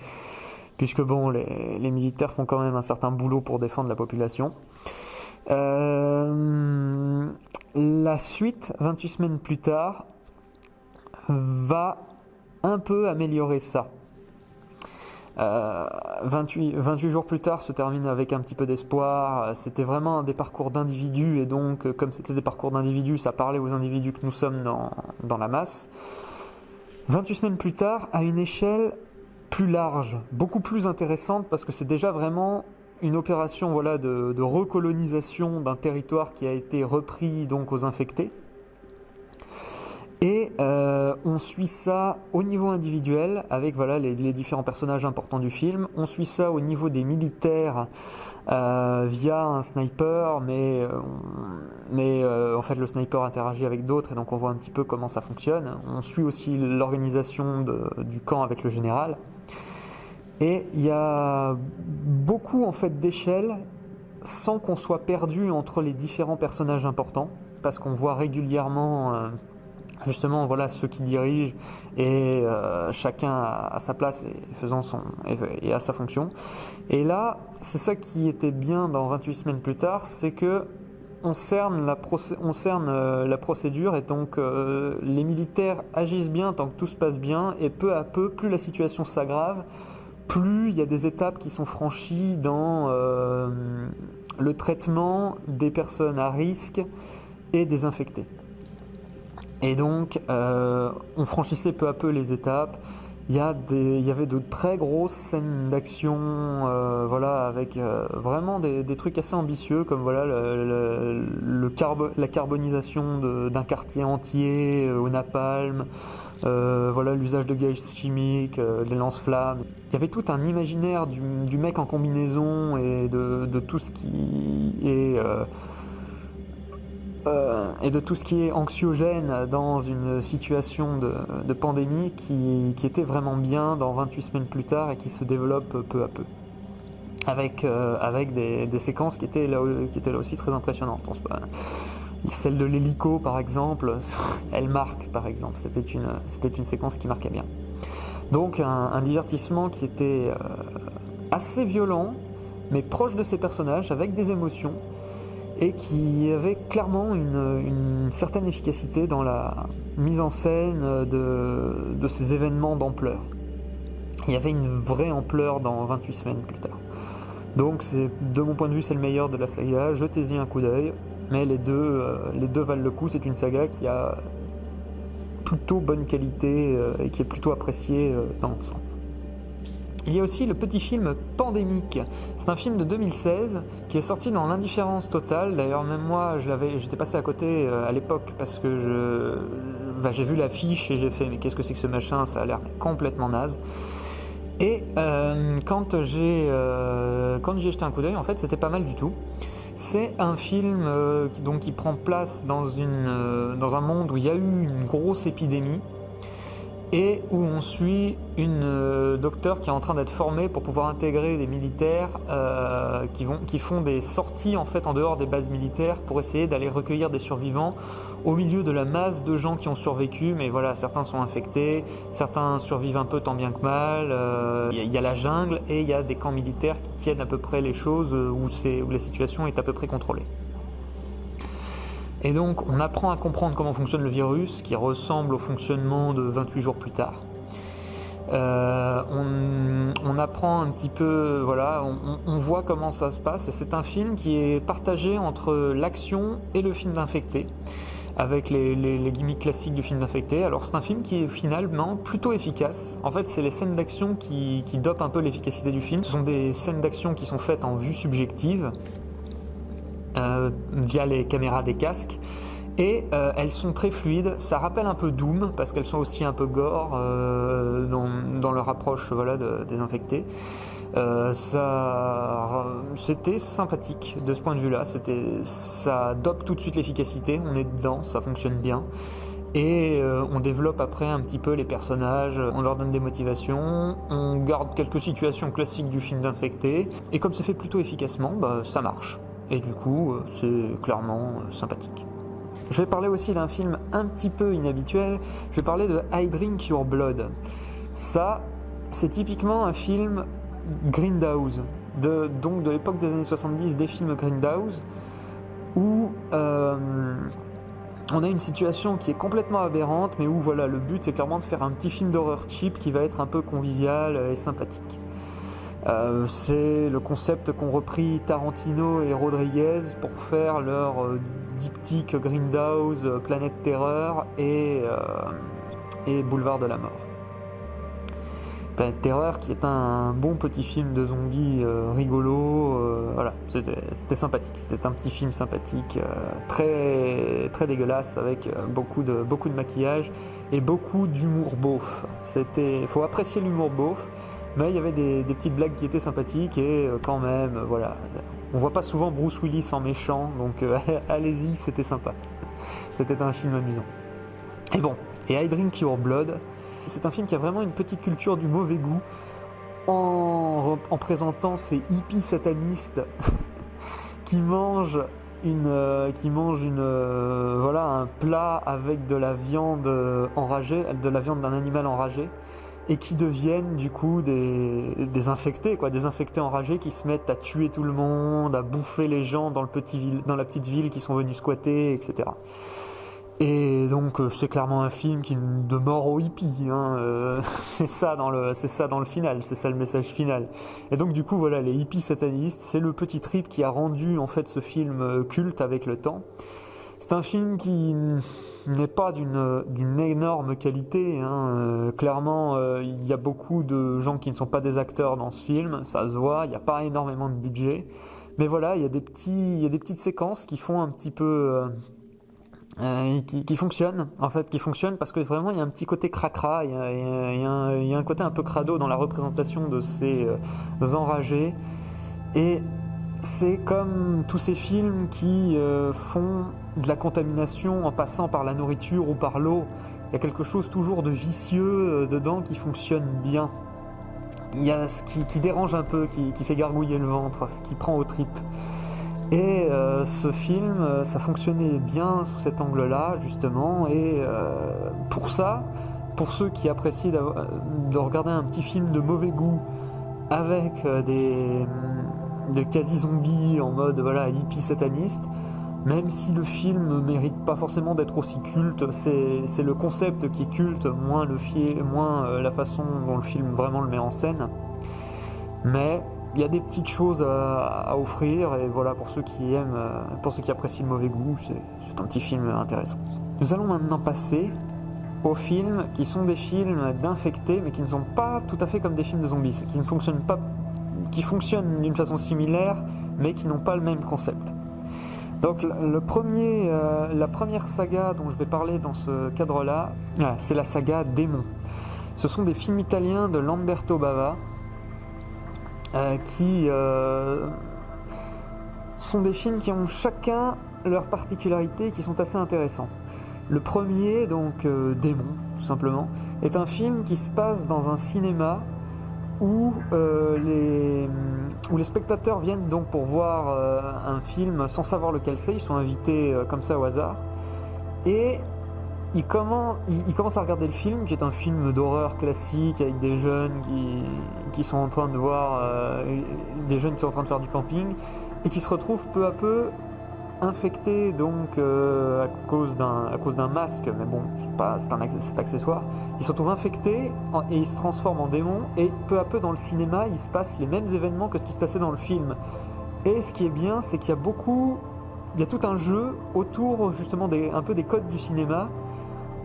Puisque bon, les militaires font quand même un certain boulot pour défendre la population. La suite, 28 semaines plus tard, va un peu améliorer ça. 28 jours plus tard se termine avec un petit peu d'espoir. C'était vraiment des parcours d'individus, et donc, comme c'était des parcours d'individus, ça parlait aux individus que nous sommes dans la masse. 28 semaines plus tard, à une échelle plus large, beaucoup plus intéressante, parce que c'est déjà vraiment une opération voilà, de recolonisation d'un territoire qui a été repris donc aux infectés. Et on suit ça au niveau individuel avec voilà, les différents personnages importants du film. On suit ça au niveau des militaires via un sniper, mais en fait le sniper interagit avec d'autres et donc on voit un petit peu comment ça fonctionne. On suit aussi l'organisation du camp avec le général. Et il y a beaucoup en fait d'échelles sans qu'on soit perdu entre les différents personnages importants, parce qu'on voit régulièrement justement voilà ceux qui dirigent et chacun à sa place et à sa fonction. Et là, c'est ça qui était bien dans 28 semaines plus tard, c'est que on cerne la procédure et donc les militaires agissent bien tant que tout se passe bien, et peu à peu, plus la situation s'aggrave, plus il y a des étapes qui sont franchies dans le traitement des personnes à risque et des infectés. Et donc, on franchissait peu à peu les étapes, Il y avait de très grosses scènes d'action, voilà, avec vraiment des trucs assez ambitieux, comme voilà la carbonisation d'un quartier entier au napalm, voilà l'usage de gaz chimiques, des lance-flammes. Il y avait tout un imaginaire du mec en combinaison et de tout ce qui est et de tout ce qui est anxiogène dans une situation de pandémie qui était vraiment bien dans 28 semaines plus tard et qui se développe peu à peu. Avec des séquences qui étaient là aussi très impressionnantes. Celle de l'hélico par exemple, elle marque par exemple, c'était une séquence qui marquait bien. Donc un divertissement qui était assez violent, mais proche de ses personnages, avec des émotions, et qui avait clairement une certaine efficacité dans la mise en scène de ces événements d'ampleur. Il y avait une vraie ampleur dans 28 semaines plus tard. Donc de mon point de vue c'est le meilleur de la saga, jetez-y un coup d'œil, mais les deux valent le coup, c'est une saga qui a plutôt bonne qualité et qui est plutôt appréciée dans l'ensemble. Il y a aussi le petit film Pandémique. C'est un film de 2016 qui est sorti dans l'indifférence totale. D'ailleurs, même moi, j'étais passé à côté à l'époque parce que j'ai vu l'affiche et j'ai fait mais qu'est-ce que c'est que ce machin? Ça a l'air complètement naze. Et quand j'ai jeté un coup d'œil, en fait, c'était pas mal du tout. C'est un film qui prend place dans un monde où il y a eu une grosse épidémie. Et où on suit une docteure qui est en train d'être formée pour pouvoir intégrer des militaires qui font des sorties en fait en dehors des bases militaires pour essayer d'aller recueillir des survivants au milieu de la masse de gens qui ont survécu, mais voilà, certains sont infectés, certains survivent un peu tant bien que mal, il y a la jungle et il y a des camps militaires qui tiennent à peu près les choses où la situation est à peu près contrôlée. Et donc on apprend à comprendre comment fonctionne le virus, qui ressemble au fonctionnement de 28 jours plus tard. On apprend un petit peu, voilà, on voit comment ça se passe, et c'est un film qui est partagé entre l'action et le film d'infecté, avec les gimmicks classiques du film d'infecté. Alors c'est un film qui est finalement plutôt efficace. En fait, c'est les scènes d'action qui dopent un peu l'efficacité du film. Ce sont des scènes d'action qui sont faites en vue subjective, via les caméras des casques, et elles sont très fluides. Ça rappelle un peu Doom parce qu'elles sont aussi un peu gore dans leur approche, voilà, des infectés. C'était sympathique de ce point de vue là, ça dope tout de suite l'efficacité, on est dedans, ça fonctionne bien. Et on développe après un petit peu les personnages, on leur donne des motivations, on garde quelques situations classiques du film d'infecté, et comme c'est fait plutôt efficacement, ça marche. Et du coup, c'est clairement sympathique. Je vais parler aussi d'un film un petit peu inhabituel, je vais parler de I Drink Your Blood. Ça, c'est typiquement un film Grindhouse, donc de l'époque des années 70, des films Grindhouse, où on a une situation qui est complètement aberrante, mais où voilà, le but c'est clairement de faire un petit film d'horreur cheap qui va être un peu convivial et sympathique. C'est le concept qu'ont repris Tarantino et Rodriguez pour faire leur diptyque Grindhouse, Planète Terreur et Boulevard de la Mort. Planète Terreur qui est un bon petit film de zombies rigolo, voilà, c'était sympathique, c'était un petit film sympathique, très, très dégueulasse avec beaucoup de maquillage et beaucoup d'humour beauf. Il faut apprécier l'humour beauf, mais il y avait des petites blagues qui étaient sympathiques et quand même, voilà, on voit pas souvent Bruce Willis en méchant, donc allez-y, c'était sympa. C'était un film amusant. Et bon, et I Drink Your Blood, c'est un film qui a vraiment une petite culture du mauvais goût en présentant ces hippies satanistes qui mangent voilà, un plat avec de la viande enragée, de la viande d'un animal enragé, et qui deviennent du coup des infectés, quoi, des infectés enragés qui se mettent à tuer tout le monde, à bouffer les gens dans la petite ville qui sont venus squatter, etc. Et donc c'est clairement un film de mort aux hippies, hein, c'est ça dans le final, c'est ça le message final. Et donc du coup voilà, les hippies satanistes, c'est le petit trip qui a rendu en fait ce film culte avec le temps. Et C'est un film qui n'est pas d'une énorme qualité, hein. Clairement, il y a beaucoup de gens qui ne sont pas des acteurs dans ce film, ça se voit, il n'y a pas énormément de budget. Mais voilà, il y a des petites séquences qui font un petit peu... qui fonctionnent, en fait, qui fonctionnent parce que vraiment il y a un petit côté cracra, il y a un côté un peu crado dans la représentation de ces enragés. Et c'est comme tous ces films qui font de la contamination en passant par la nourriture ou par l'eau. Il y a quelque chose toujours de vicieux dedans qui fonctionne bien. Il y a ce qui dérange un peu, qui fait gargouiller le ventre, qui prend aux tripes. Et ce film, ça fonctionnait bien sous cet angle-là, justement. Et pour ça, pour ceux qui apprécient de regarder un petit film de mauvais goût avec des quasi-zombies en mode voilà, hippie sataniste, même si le film ne mérite pas forcément d'être aussi culte, c'est le concept qui est culte, moins la façon dont le film vraiment le met en scène. Mais il y a des petites choses à offrir, et voilà, pour ceux qui aiment, pour ceux qui apprécient le mauvais goût, c'est un petit film intéressant. Nous allons maintenant passer aux films qui sont des films d'infectés, mais qui ne sont pas tout à fait comme des films de zombies, qui ne fonctionnent pas, qui fonctionnent d'une façon similaire, mais qui n'ont pas le même concept. Donc la première saga dont je vais parler dans ce cadre-là, c'est la saga Démon. Ce sont des films italiens de Lamberto Bava, qui sont des films qui ont chacun leurs particularités qui sont assez intéressants. Le premier, donc Démon, tout simplement, est un film qui se passe dans un cinéma où les spectateurs viennent donc pour voir un film sans savoir lequel c'est. Ils sont invités comme ça au hasard. Et ils commencent à regarder le film, qui est un film d'horreur classique avec des jeunes qui sont en train de voir, des jeunes qui sont en train de faire du camping et qui se retrouvent peu à peu infectés donc à cause d'un masque, mais bon, c'est accessoire. Ils se retrouvent infectés et ils se transforment en démons, et peu à peu dans le cinéma il se passe les mêmes événements que ce qui se passait dans le film. Et ce qui est bien, c'est qu'il y a tout un jeu autour justement un peu des codes du cinéma,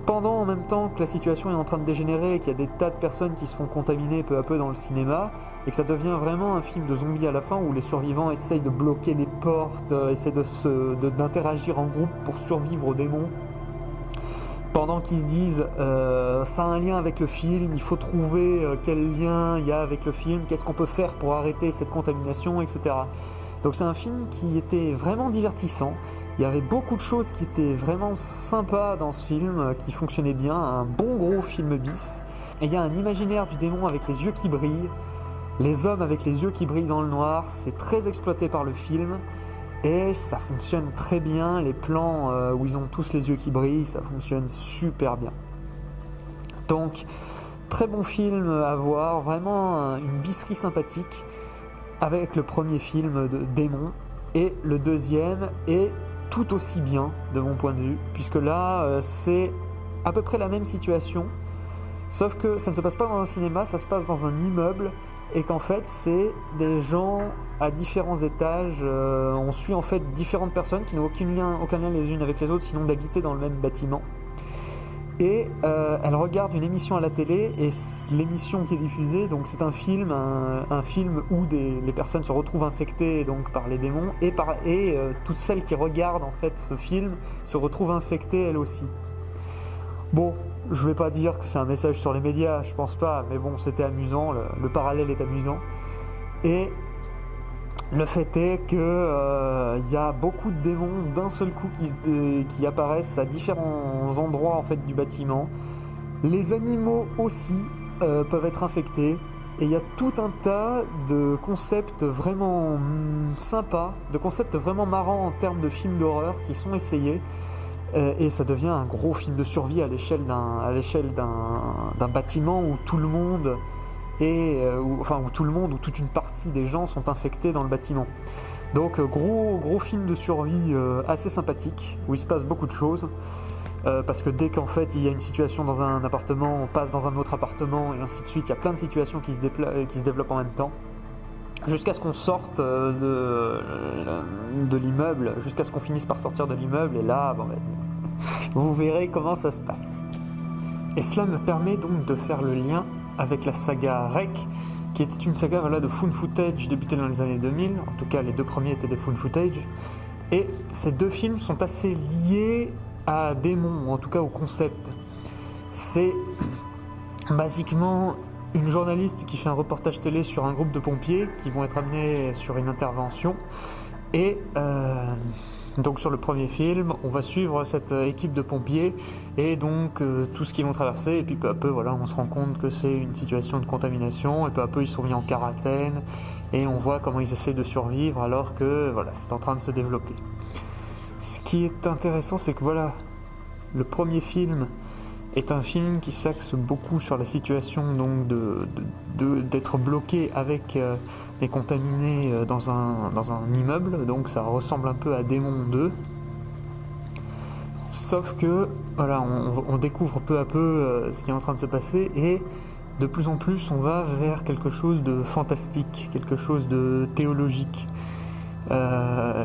pendant en même temps que la situation est en train de dégénérer et qu'il y a des tas de personnes qui se font contaminer peu à peu dans le cinéma, et que ça devient vraiment un film de zombies à la fin où les survivants essayent de bloquer les portes, essayent d'interagir en groupe pour survivre aux démons, pendant qu'ils se disent ça a un lien avec le film, il faut trouver quel lien il y a avec le film, qu'est-ce qu'on peut faire pour arrêter cette contamination, etc. Donc c'est un film qui était vraiment divertissant. Il y avait beaucoup de choses qui étaient vraiment sympas dans ce film, qui fonctionnaient bien, un bon gros film bis. Et il y a un imaginaire du démon avec les yeux qui brillent, les hommes avec les yeux qui brillent dans le noir, c'est très exploité par le film, et ça fonctionne très bien, les plans où ils ont tous les yeux qui brillent, ça fonctionne super bien. Donc, très bon film à voir, vraiment une bisserie sympathique, avec le premier film de Démon, et le deuxième est tout aussi bien de mon point de vue, puisque là c'est à peu près la même situation, sauf que ça ne se passe pas dans un cinéma, ça se passe dans un immeuble, et qu'en fait c'est des gens à différents étages, on suit en fait différentes personnes qui n'ont aucun lien les unes avec les autres, sinon d'habiter dans le même bâtiment. Et elle regarde une émission à la télé, et l'émission qui est diffusée, donc c'est un film où les personnes se retrouvent infectées donc par les démons, et toutes celles qui regardent en fait ce film se retrouvent infectées elles aussi. Bon, je vais pas dire que c'est un message sur les médias, je pense pas, mais bon, c'était amusant, le parallèle est amusant. Et le fait est que y a beaucoup de démons d'un seul coup qui apparaissent à différents endroits en fait du bâtiment. Les animaux aussi peuvent être infectés, et il y a tout un tas de concepts vraiment sympas, de concepts vraiment marrants en termes de films d'horreur qui sont essayés. Et ça devient un gros film de survie à l'échelle d'un bâtiment où tout le monde où toute une partie des gens sont infectés dans le bâtiment. Donc gros film de survie assez sympathique, où il se passe beaucoup de choses, parce que dès qu'en fait il y a une situation dans un appartement, on passe dans un autre appartement, et ainsi de suite, il y a plein de situations qui se développent en même temps. jusqu'à ce qu'on sorte de l'immeuble, jusqu'à ce qu'on finisse par sortir de l'immeuble, et là, vous verrez comment ça se passe. Et cela me permet donc de faire le lien avec la saga REC, qui était une saga de found footage débutée dans les années 2000, en tout cas les 2 premiers étaient des found footage, et ces 2 films sont assez liés à Démon, ou en tout cas au concept. C'est basiquement une journaliste qui fait un reportage télé sur un groupe de pompiers qui vont être amenés sur une intervention, et donc sur le premier film, on va suivre cette équipe de pompiers et donc tout ce qu'ils vont traverser, et puis peu à peu on se rend compte que c'est une situation de contamination, et peu à peu ils sont mis en quarantaine et on voit comment ils essaient de survivre alors que c'est en train de se développer. Ce qui est intéressant, c'est que le premier film est un film qui s'axe beaucoup sur la situation donc d'être bloqué avec des contaminés dans un immeuble, donc ça ressemble un peu à Démon 2. Sauf que on découvre peu à peu ce qui est en train de se passer, et de plus en plus on va vers quelque chose de fantastique, quelque chose de théologique.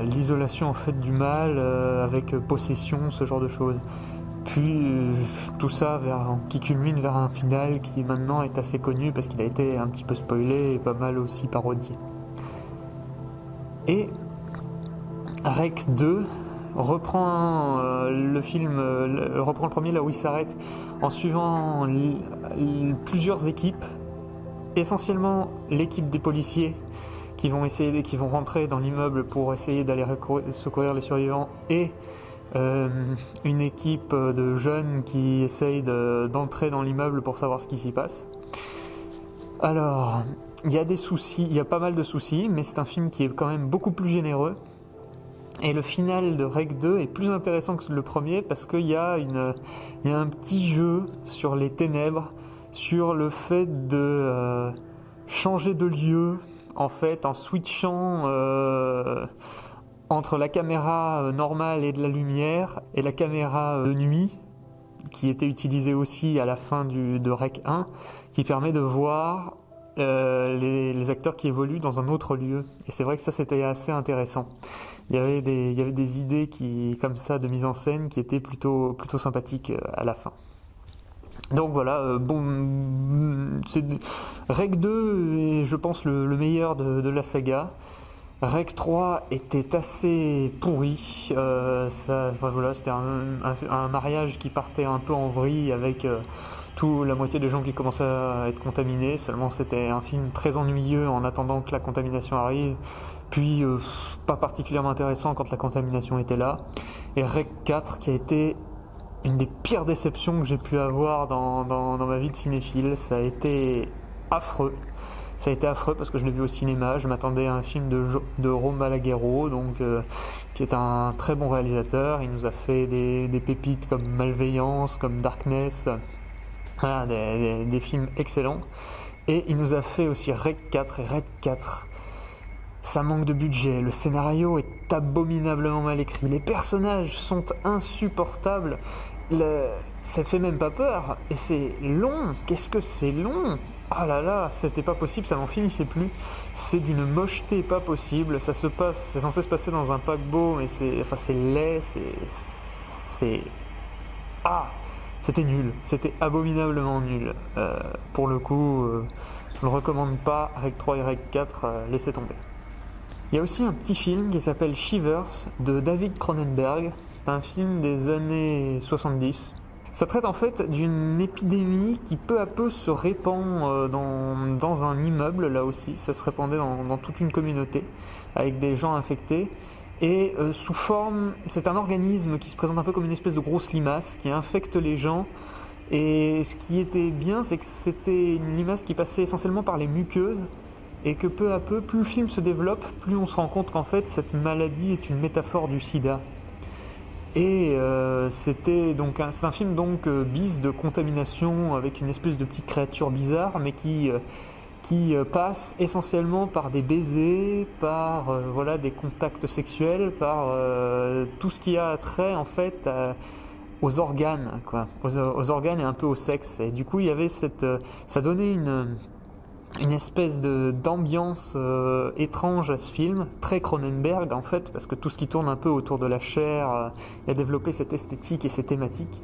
L'isolation en fait du mal avec possession, ce genre de choses. Puis tout ça qui culmine vers un final qui maintenant est assez connu parce qu'il a été un petit peu spoilé et pas mal aussi parodié. Et REC 2 reprend reprend le premier là où il s'arrête, en suivant plusieurs équipes, essentiellement l'équipe des policiers qui vont rentrer dans l'immeuble pour essayer d'aller secourir les survivants, et une équipe de jeunes qui essayent d'entrer dans l'immeuble pour savoir ce qui s'y passe. Alors, il y a des soucis, il y a pas mal de soucis, mais c'est un film qui est quand même beaucoup plus généreux. Et le final de REC 2 est plus intéressant que le premier parce qu'il y a un petit jeu sur les ténèbres, sur le fait de changer de lieu, en fait, en switchant entre la caméra normale et de la lumière et la caméra de nuit, qui était utilisée aussi à la fin de REC 1, qui permet de voir les acteurs qui évoluent dans un autre lieu. Et c'est vrai que ça, c'était assez intéressant. Il y avait des idées comme ça de mise en scène qui étaient plutôt sympathiques à la fin. Donc voilà, REC 2 est, je pense, le meilleur de la saga. REC 3 était assez pourri, c'était un mariage qui partait un peu en vrille avec la moitié des gens qui commençaient à être contaminés. Seulement c'était un film très ennuyeux en attendant que la contamination arrive, puis pas particulièrement intéressant quand la contamination était là. Et REC 4 qui a été une des pires déceptions que j'ai pu avoir dans ma vie de cinéphile. Ça a été affreux. Ça a été affreux parce que je l'ai vu au cinéma. Je m'attendais à un film de Rome Balaguerro, qui est un très bon réalisateur. Il nous a fait des pépites comme Malveillance, comme Darkness, des films excellents. Et il nous a fait aussi REC 4 et REC 4. Ça manque de budget, le scénario est abominablement mal écrit, les personnages sont insupportables, ça fait même pas peur, et c'est long, qu'est-ce que c'est long? Ah là là, c'était pas possible, ça n'en finissait plus, c'est d'une mocheté pas possible, c'est censé se passer dans un paquebot, mais c'est laid, c'était nul, c'était abominablement nul. Pour le coup, je ne le recommande pas, REC 3 et REC 4, laissez tomber. Il y a aussi un petit film qui s'appelle Shivers de David Cronenberg. C'est un film des années 70. Ça traite en fait d'une épidémie qui peu à peu se répand dans un immeuble, là aussi. Ça se répandait dans toute une communauté avec des gens infectés. Et sous forme, c'est un organisme qui se présente un peu comme une espèce de grosse limace qui infecte les gens. Et ce qui était bien, c'est que c'était une limace qui passait essentiellement par les muqueuses. Et que peu à peu, plus le film se développe, plus on se rend compte qu'en fait cette maladie est une métaphore du sida. Et c'est un film bis de contamination avec une espèce de petite créature bizarre, mais qui passe essentiellement par des baisers, par des contacts sexuels, par tout ce qui a trait en fait aux organes, aux organes et un peu au sexe. Et du coup il y avait ça donnait une espèce d'ambiance étrange à ce film, très Cronenberg en fait, parce que tout ce qui tourne un peu autour de la chair, il a développé cette esthétique et ces thématiques.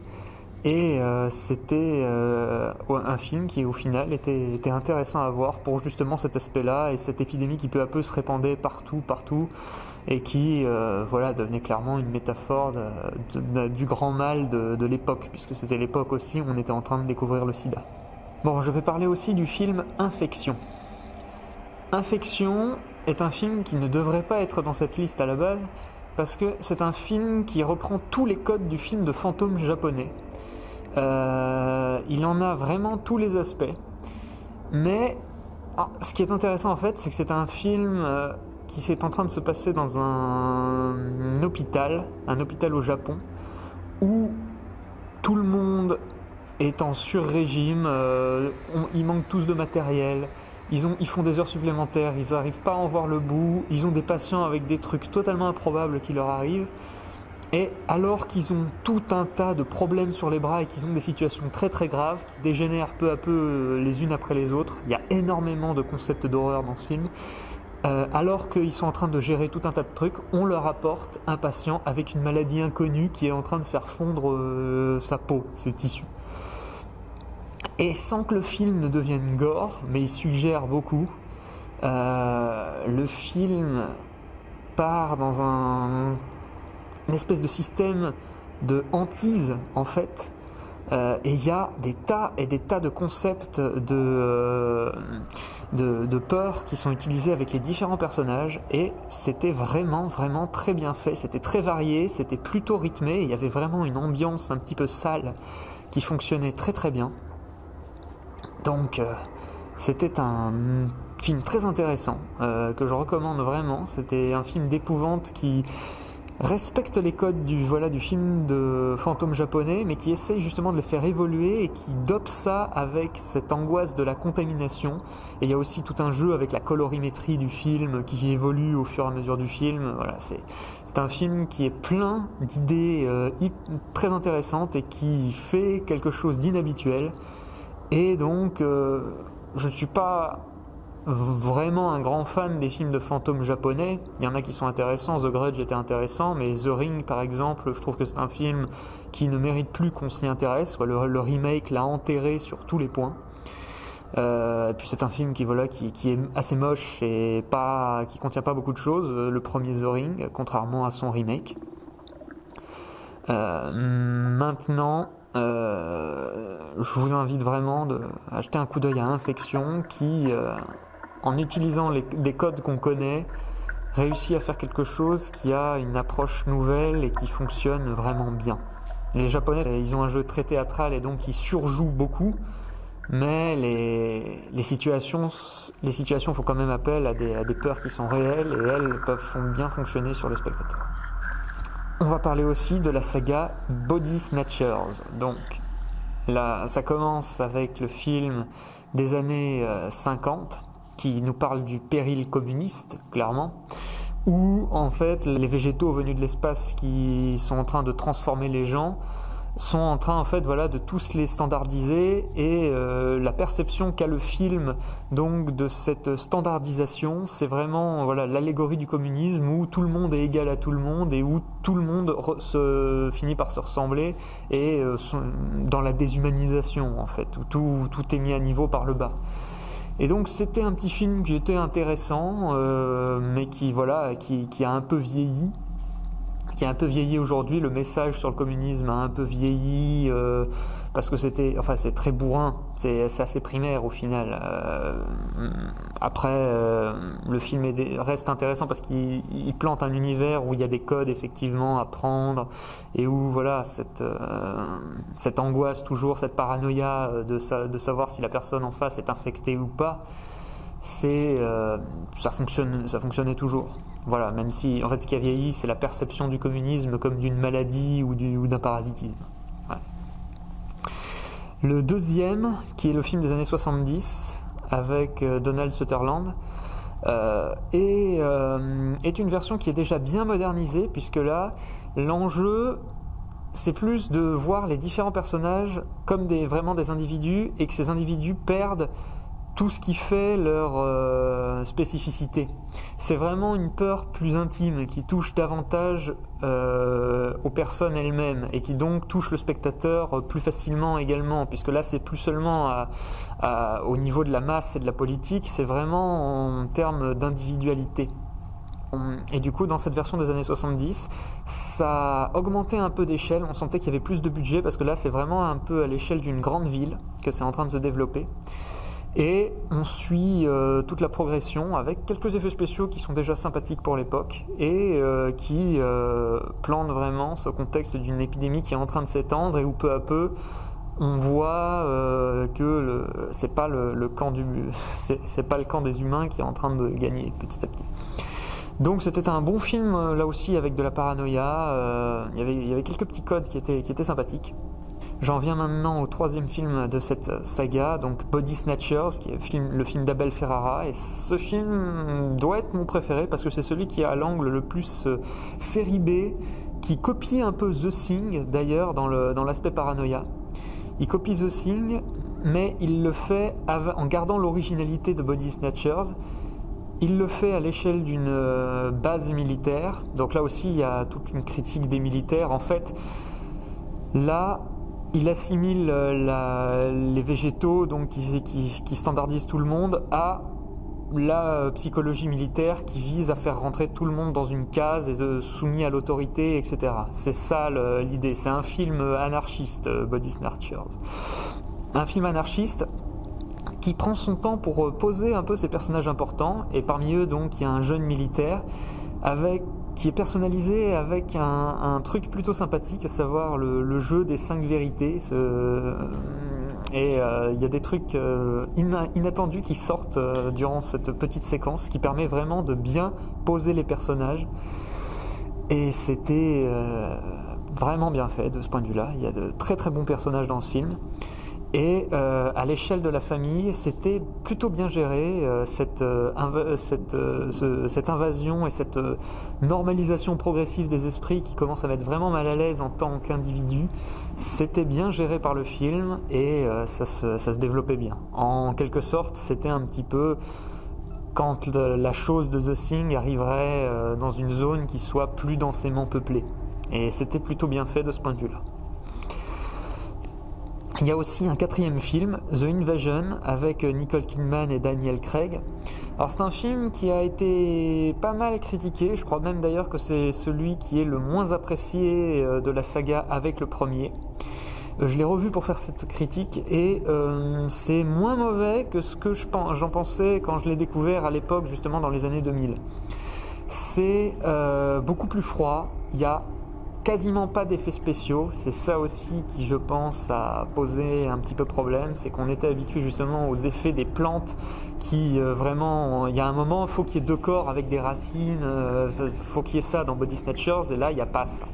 Et c'était un film qui au final était intéressant à voir pour justement cet aspect-là et cette épidémie qui peu à peu se répandait partout, et qui devenait clairement une métaphore du grand mal de l'époque, puisque c'était l'époque aussi où on était en train de découvrir le sida. Bon, je vais parler aussi du film Infection. Infection est un film qui ne devrait pas être dans cette liste à la base, parce que c'est un film qui reprend tous les codes du film de fantôme japonais. Il en a vraiment tous les aspects. Mais ce qui est intéressant en fait, c'est que c'est un film qui s'est en train de se passer dans un hôpital au Japon, où tout le monde est en sur-régime, ils manquent tous de matériel, ils font des heures supplémentaires, ils n'arrivent pas à en voir le bout, ils ont des patients avec des trucs totalement improbables qui leur arrivent. Et alors qu'ils ont tout un tas de problèmes sur les bras et qu'ils ont des situations très très graves qui dégénèrent peu à peu les unes après les autres, il y a énormément de concepts d'horreur dans ce film, alors qu'ils sont en train de gérer tout un tas de trucs, on leur apporte un patient avec une maladie inconnue qui est en train de faire fondre sa peau, ses tissus. Et sans que le film ne devienne gore, mais il suggère beaucoup, le film part dans une espèce de système de hantise en fait, et il y a des tas et des tas de concepts de peur qui sont utilisés avec les différents personnages, et c'était vraiment très bien fait, c'était très varié, c'était plutôt rythmé, et il y avait vraiment une ambiance un petit peu sale qui fonctionnait très très bien. Donc c'était un film très intéressant que je recommande vraiment. C'était un film d'épouvante qui respecte les codes du film de fantôme japonais, mais qui essaye justement de les faire évoluer et qui dope ça avec cette angoisse de la contamination. Et il y a aussi tout un jeu avec la colorimétrie du film qui évolue au fur et à mesure du film. Voilà, c'est un film qui est plein d'idées très intéressantes et qui fait quelque chose d'inhabituel. Et donc, je ne suis pas vraiment un grand fan des films de fantômes japonais. Il y en a qui sont intéressants, The Grudge était intéressant, mais The Ring par exemple, je trouve que c'est un film qui ne mérite plus qu'on s'y intéresse. Le remake l'a enterré sur tous les points. Et puis c'est un film qui est assez moche et qui contient pas beaucoup de choses, le premier The Ring, contrairement à son remake. Maintenant, je vous invite vraiment à jeter un coup d'œil à Infection qui, en utilisant des codes qu'on connaît, réussit à faire quelque chose qui a une approche nouvelle et qui fonctionne vraiment bien. Les Japonais, ils ont un jeu très théâtral et donc ils surjouent beaucoup, mais les situations font quand même appel à des peurs qui sont réelles et elles font bien fonctionner sur le spectateur. On va parler aussi de la saga Body Snatchers. Donc là, ça commence avec le film des années 50 qui nous parle du péril communiste, clairement, où en fait les végétaux venus de l'espace qui sont en train de transformer les gens sont en train en fait de tous les standardiser, et la perception qu'a le film donc de cette standardisation, c'est vraiment l'allégorie du communisme où tout le monde est égal à tout le monde et où tout le monde finit par se ressembler, et dans la déshumanisation en fait, où tout est mis à niveau par le bas. Et donc c'était un petit film qui était intéressant, mais qui a un peu vieilli. Aujourd'hui, le message sur le communisme a un peu vieilli, parce que c'est très bourrin, c'est assez primaire au final. Après, le film reste intéressant parce qu'il plante un univers où il y a des codes effectivement à prendre, et où cette angoisse toujours, cette paranoïa de savoir si la personne en face est infectée ou pas, ça fonctionnait toujours. Voilà, même si en fait ce qui a vieilli, c'est la perception du communisme comme d'une maladie ou d'un parasitisme. Ouais. Le deuxième, qui est le film des années 70 avec Donald Sutherland, est une version qui est déjà bien modernisée, puisque là l'enjeu c'est plus de voir les différents personnages comme vraiment des individus, et que ces individus perdent tout ce qui fait leur spécificité. C'est vraiment une peur plus intime qui touche davantage aux personnes elles-mêmes et qui donc touche le spectateur plus facilement également, puisque là c'est plus seulement au niveau de la masse et de la politique, c'est vraiment en termes d'individualité. Et du coup, dans cette version des années 70, ça a augmenté un peu d'échelle, on sentait qu'il y avait plus de budget, parce que là c'est vraiment un peu à l'échelle d'une grande ville que c'est en train de se développer. Et on suit toute la progression avec quelques effets spéciaux qui sont déjà sympathiques pour l'époque et qui plantent vraiment ce contexte d'une épidémie qui est en train de s'étendre et où peu à peu on voit que c'est pas le camp c'est pas le camp des humains qui est en train de gagner petit à petit. Donc c'était un bon film là aussi avec de la paranoïa, il y avait quelques petits codes qui étaient sympathiques. J'en viens maintenant au troisième film de cette saga, donc Body Snatchers, qui est le film d'Abel Ferrara. Et ce film doit être mon préféré parce que c'est celui qui a à l'angle le plus série B, qui copie un peu The Thing d'ailleurs dans l'aspect paranoïa. Il copie The Thing, mais il le fait en gardant l'originalité de Body Snatchers. Il le fait à l'échelle d'une base militaire. Donc là aussi, il y a toute une critique des militaires. En fait, là, il assimile les végétaux, donc qui standardisent tout le monde, à la psychologie militaire qui vise à faire rentrer tout le monde dans une case et soumis à l'autorité, etc. C'est ça l'idée. C'est un film anarchiste, Body Snatchers. Un film anarchiste qui prend son temps pour poser un peu ses personnages importants, et parmi eux, donc, il y a un jeune militaire qui est personnalisé avec un truc plutôt sympathique, à savoir le jeu des 5 vérités. Et il y a des trucs inattendus qui sortent durant cette petite séquence, qui permet vraiment de bien poser les personnages. Et c'était vraiment bien fait de ce point de vue-là. Il y a de très très bons personnages dans ce film. Et à l'échelle de la famille, c'était plutôt bien géré, cette invasion et cette normalisation progressive des esprits qui commencent à mettre vraiment mal à l'aise en tant qu'individu. C'était bien géré par le film et ça se développait bien. En quelque sorte, c'était un petit peu quand la chose de The Thing arriverait dans une zone qui soit plus densément peuplée. Et c'était plutôt bien fait de ce point de vue-là. Il y a aussi un quatrième film, The Invasion, avec Nicole Kidman et Daniel Craig. Alors c'est un film qui a été pas mal critiqué, je crois même d'ailleurs que c'est celui qui est le moins apprécié de la saga avec le premier. Je l'ai revu pour faire cette critique et c'est moins mauvais que ce que j'en pensais quand je l'ai découvert à l'époque, justement dans les années 2000. C'est beaucoup plus froid, il y a quasiment pas d'effets spéciaux, c'est ça aussi qui je pense a posé un petit peu problème, c'est qu'on était habitué justement aux effets des plantes qui vraiment, il y a un moment, il faut qu'il y ait 2 corps avec des racines, faut qu'il y ait ça dans Body Snatchers et là il n'y a pas ça.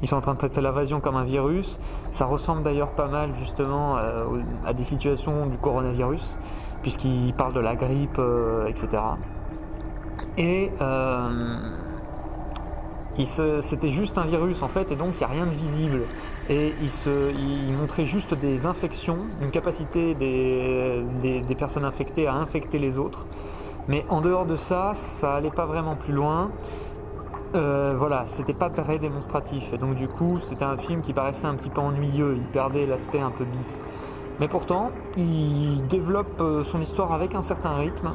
Ils sont en train de traiter l'invasion comme un virus, ça ressemble d'ailleurs pas mal justement à des situations du coronavirus, puisqu'ils parlent de la grippe, etc. Et c'était juste un virus en fait, et donc il n'y a rien de visible. Et il montrait juste des infections, une capacité des personnes infectées à infecter les autres. Mais en dehors de ça, ça allait pas vraiment plus loin. Voilà, c'était pas très démonstratif. Et donc du coup, c'était un film qui paraissait un petit peu ennuyeux, il perdait l'aspect un peu bis. Mais pourtant, il développe son histoire avec un certain rythme.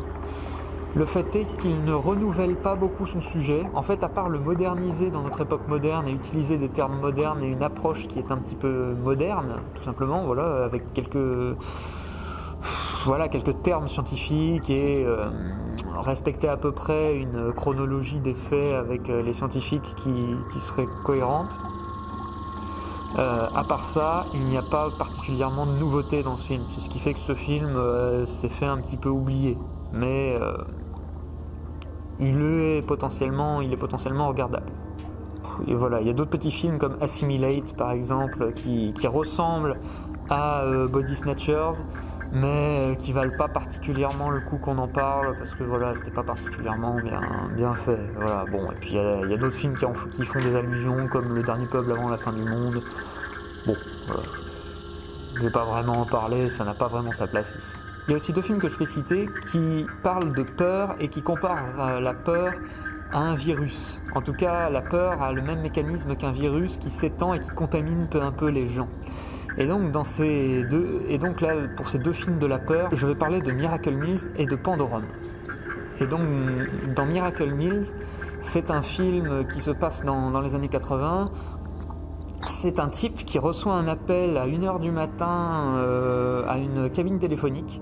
Le fait est qu'il ne renouvelle pas beaucoup son sujet. En fait, à part le moderniser dans notre époque moderne et utiliser des termes modernes et une approche qui est un petit peu moderne, tout simplement, voilà, avec quelques termes scientifiques et respecter à peu près une chronologie des faits avec les scientifiques qui serait cohérente. À part ça, il n'y a pas particulièrement de nouveauté dans ce film. C'est ce qui fait que ce film s'est fait un petit peu oublier. Mais il est potentiellement regardable. Et voilà, il y a d'autres petits films comme Assimilate par exemple qui ressemblent à Body Snatchers, mais qui valent pas particulièrement le coup qu'on en parle parce que voilà, c'était pas particulièrement bien fait. Voilà, bon, et puis il y a d'autres films qui font des allusions comme Le Dernier Peuple avant la fin du monde. Bon, voilà. Je vais pas vraiment en parler, ça n'a pas vraiment sa place ici. Il y a aussi 2 films que je vais citer qui parlent de peur et qui comparent la peur à un virus. En tout cas, la peur a le même mécanisme qu'un virus qui s'étend et qui contamine peu à peu les gens. Et donc, pour ces 2 films de la peur, je vais parler de Miracle Mills et de Pandorum. Et donc, dans Miracle Mills, c'est un film qui se passe dans les années 80. C'est un type qui reçoit un appel à 1h du matin à une cabine téléphonique.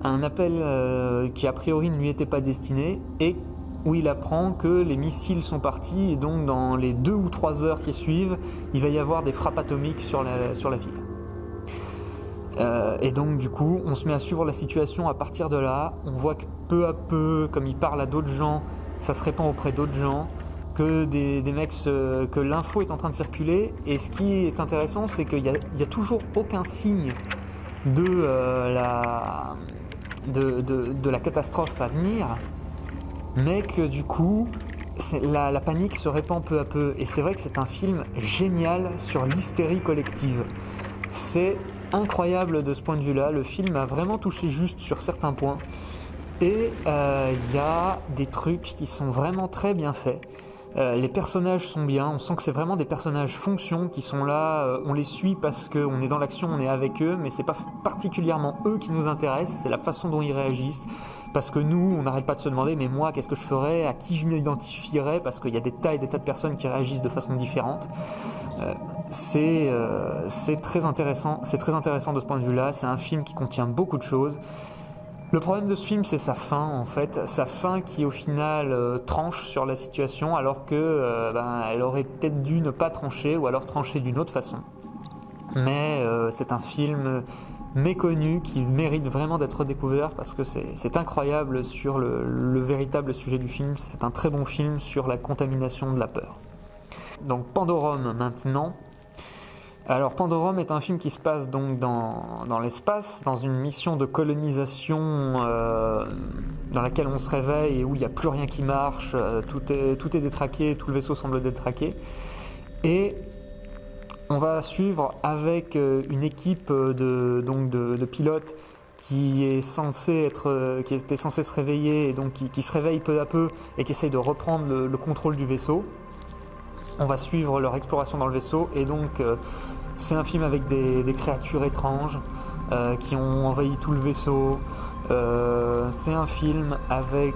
Un appel qui a priori ne lui était pas destiné et où il apprend que les missiles sont partis et donc dans les 2 ou 3 heures qui suivent, il va y avoir des frappes atomiques sur la ville. Et donc du coup, on se met à suivre la situation à partir de là. On voit que peu à peu, comme il parle à d'autres gens, ça se répand auprès d'autres gens, que que l'info est en train de circuler. Et ce qui est intéressant, c'est qu'il y a toujours aucun signe de la catastrophe à venir, mais que du coup, la panique se répand peu à peu. Et c'est vrai que c'est un film génial sur l'hystérie collective. C'est incroyable de ce point de vue-là. Le film a vraiment touché juste sur certains points. Et il y a des trucs qui sont vraiment très bien faits. Les personnages sont bien, on sent que c'est vraiment des personnages fonction qui sont là, on les suit parce qu'on est dans l'action, on est avec eux, mais c'est pas particulièrement eux qui nous intéressent, c'est la façon dont ils réagissent, parce que nous, on n'arrête pas de se demander, mais moi, qu'est-ce que je ferais, à qui je m'identifierais, parce qu'il y a des tas et des tas de personnes qui réagissent de façon différente. C'est très intéressant de ce point de vue-là, c'est un film qui contient beaucoup de choses. Le problème de ce film, c'est sa fin, en fait. Sa fin qui, au final, tranche sur la situation, alors que elle aurait peut-être dû ne pas trancher, ou alors trancher d'une autre façon. Mais c'est un film méconnu qui mérite vraiment d'être découvert, parce que c'est incroyable sur le véritable sujet du film. C'est un très bon film sur la contamination de la peur. Donc Pandorum, maintenant. Alors Pandorum est un film qui se passe donc dans l'espace, dans une mission de colonisation dans laquelle on se réveille et où il n'y a plus rien qui marche, tout est détraqué, tout le vaisseau semble détraqué. Et on va suivre avec une équipe de pilotes qui était censée se réveiller et donc qui se réveille peu à peu et qui essaye de reprendre le contrôle du vaisseau. On va suivre leur exploration dans le vaisseau et donc c'est un film avec des créatures étranges qui ont envahi tout le vaisseau. C'est un film avec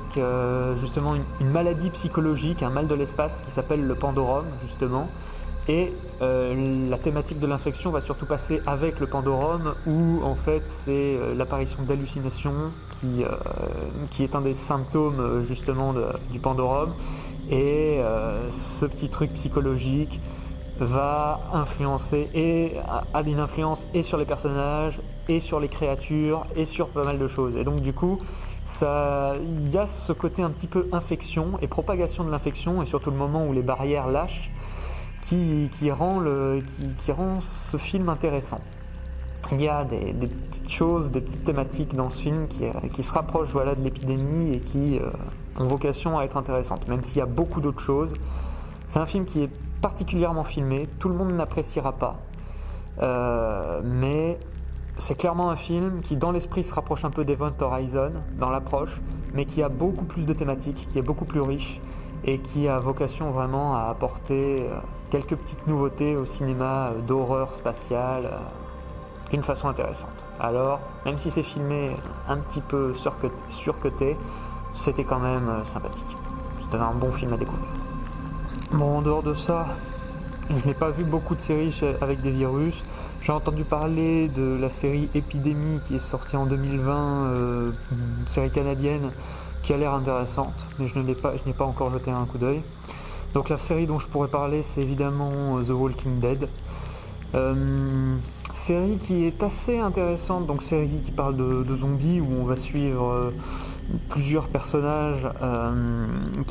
justement une maladie psychologique, un mal de l'espace qui s'appelle le Pandorum justement. Et la thématique de l'infection va surtout passer avec le Pandorum où en fait c'est l'apparition d'hallucinations qui est un des symptômes justement du Pandorum. Et ce petit truc psychologique va influencer et a une influence et sur les personnages et sur les créatures et sur pas mal de choses. Et donc du coup, il y a ce côté un petit peu infection et propagation de l'infection et surtout le moment où les barrières lâchent qui rend ce film intéressant. Il y a des petites choses, des petites thématiques dans ce film qui se rapprochent de l'épidémie et qui ont vocation à être intéressantes, même s'il y a beaucoup d'autres choses. C'est un film qui est particulièrement filmé, tout le monde n'appréciera pas, mais c'est clairement un film qui dans l'esprit se rapproche un peu d'Event Horizon dans l'approche, mais qui a beaucoup plus de thématiques, qui est beaucoup plus riche et qui a vocation vraiment à apporter quelques petites nouveautés au cinéma d'horreur spatiale d'une façon intéressante. Alors, même si c'est filmé un petit peu surcuté, c'était quand même sympathique. C'était un bon film à découvrir. Bon, en dehors de ça, je n'ai pas vu beaucoup de séries avec des virus. J'ai entendu parler de la série Épidémie qui est sortie en 2020, une série canadienne qui a l'air intéressante, mais je n'ai pas encore jeté un coup d'œil. Donc la série dont je pourrais parler, c'est évidemment The Walking Dead. Série qui est assez intéressante, donc série qui parle de zombies où on va suivre plusieurs personnages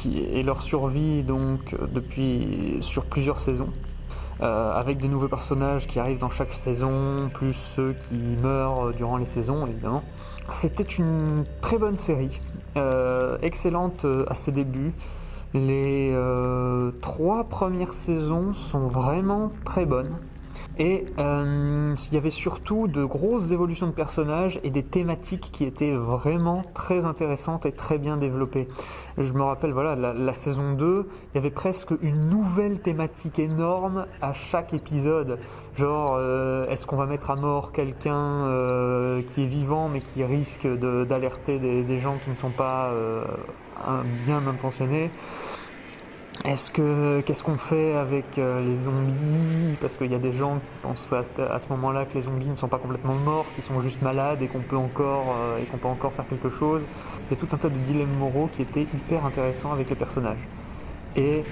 et leur survie donc sur plusieurs saisons, avec de nouveaux personnages qui arrivent dans chaque saison, plus ceux qui meurent durant les saisons évidemment. C'était une très bonne série, excellente à ses débuts. Les 3 premières saisons sont vraiment très bonnes. Et il y avait surtout de grosses évolutions de personnages et des thématiques qui étaient vraiment très intéressantes et très bien développées. Je me rappelle, voilà, la saison 2, il y avait presque une nouvelle thématique énorme à chaque épisode. Genre, est-ce qu'on va mettre à mort quelqu'un qui est vivant mais qui risque d'alerter des gens qui ne sont pas bien intentionnés? Qu'est-ce qu'on fait avec les zombies? Parce qu'il y a des gens qui pensent à ce moment-là que les zombies ne sont pas complètement morts, qu'ils sont juste malades et qu'on peut encore faire quelque chose. C'est tout un tas de dilemmes moraux qui étaient hyper intéressants avec les personnages. Et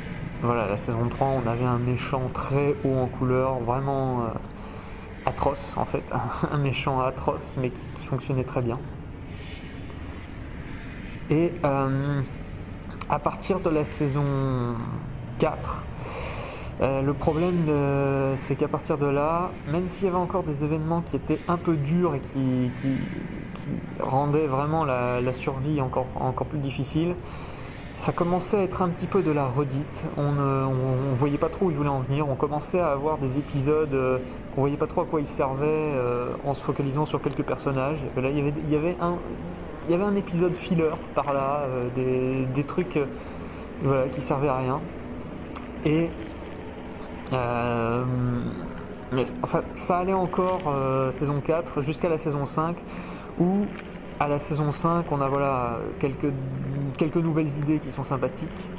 voilà, la saison 3, on avait un méchant très haut en couleur, vraiment atroce en fait, un méchant atroce mais qui fonctionnait très bien. Et à partir de la saison 4, le problème c'est qu'à partir de là, même s'il y avait encore des événements qui étaient un peu durs et qui rendaient vraiment la survie encore plus difficile, ça commençait à être un petit peu de la redite. On voyait pas trop où ils voulaient en venir. On commençait à avoir des épisodes qu'on voyait pas trop à quoi ils servaient en se focalisant sur quelques personnages. Et là, il y avait un épisode filler par là, des trucs voilà, qui servaient à rien. Et mais enfin, ça allait encore saison 4 jusqu'à la saison 5 où à la saison 5 on a voilà, quelques nouvelles idées qui sont sympathiques.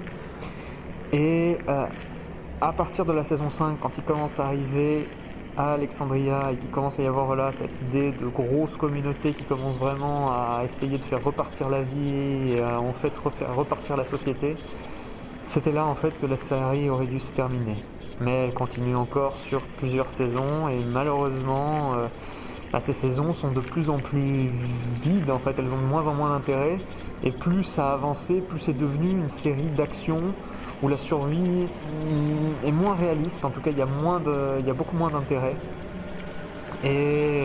Et à partir de la saison 5, quand il commence à arriver à Alexandria et qu'il commence à y avoir voilà, cette idée de grosse communauté qui commence vraiment à essayer de faire repartir la vie et à en fait refaire repartir la société, c'était là en fait que la série aurait dû se terminer. Mais elle continue encore sur plusieurs saisons et malheureusement ces saisons sont de plus en plus vides, en fait elles ont de moins en moins d'intérêt et plus ça a avancé, plus c'est devenu une série d'action où la survie est moins réaliste, en tout cas il y a beaucoup moins d'intérêt et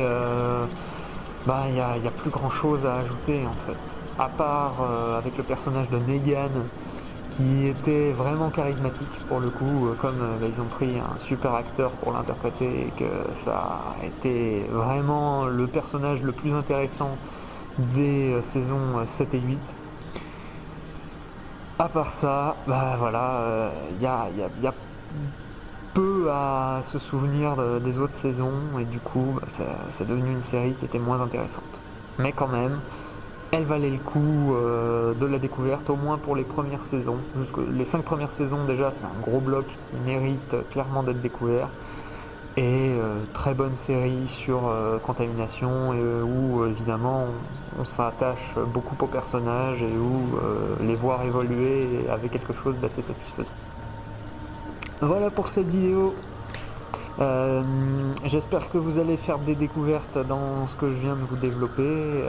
il y a plus grand chose à ajouter en fait, à part avec le personnage de Negan qui était vraiment charismatique pour le coup, comme ils ont pris un super acteur pour l'interpréter et que ça a été vraiment le personnage le plus intéressant des saisons 7 et 8. À part ça, y a peu à se souvenir des autres saisons et du coup c'est devenu une série qui était moins intéressante. Mais quand même, elle valait le coup de la découverte, au moins pour les premières saisons. Les 5 premières saisons déjà, c'est un gros bloc qui mérite clairement d'être découvert. Et très bonne série sur Contamination où évidemment on s'attache beaucoup aux personnages et où les voir évoluer avait quelque chose d'assez satisfaisant. Voilà pour cette vidéo. J'espère que vous allez faire des découvertes dans ce que je viens de vous développer.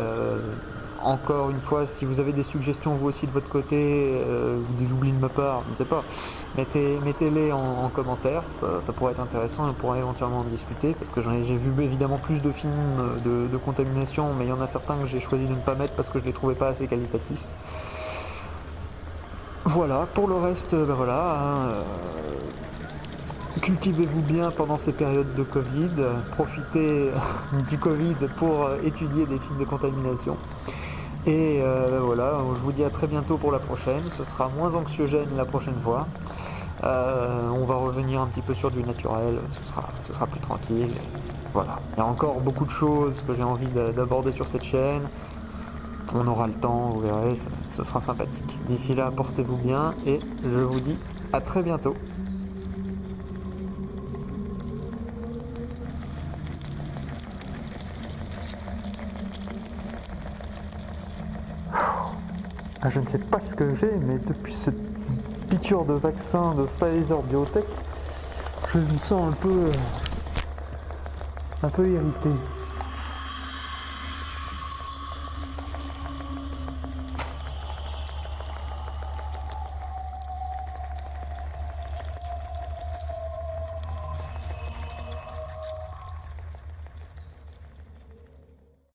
Encore une fois, si vous avez des suggestions vous aussi de votre côté, ou des oublis de ma part, je ne sais pas, mettez-les en commentaire, ça pourrait être intéressant et on pourrait éventuellement en discuter, parce que j'ai vu évidemment plus de films de contamination, mais il y en a certains que j'ai choisi de ne pas mettre parce que je ne les trouvais pas assez qualitatifs. Voilà, pour le reste, cultivez-vous bien pendant ces périodes de Covid, profitez du Covid pour étudier des films de contamination. Et je vous dis à très bientôt pour la prochaine, ce sera moins anxiogène la prochaine fois. On va revenir un petit peu sur du naturel, ce sera plus tranquille. Voilà, il y a encore beaucoup de choses que j'ai envie d'aborder sur cette chaîne. On aura le temps, vous verrez, ce sera sympathique. D'ici là, portez-vous bien et je vous dis à très bientôt. Je ne sais pas ce que j'ai, mais depuis cette piqûre de vaccin de Pfizer Biotech, je me sens un peu irrité.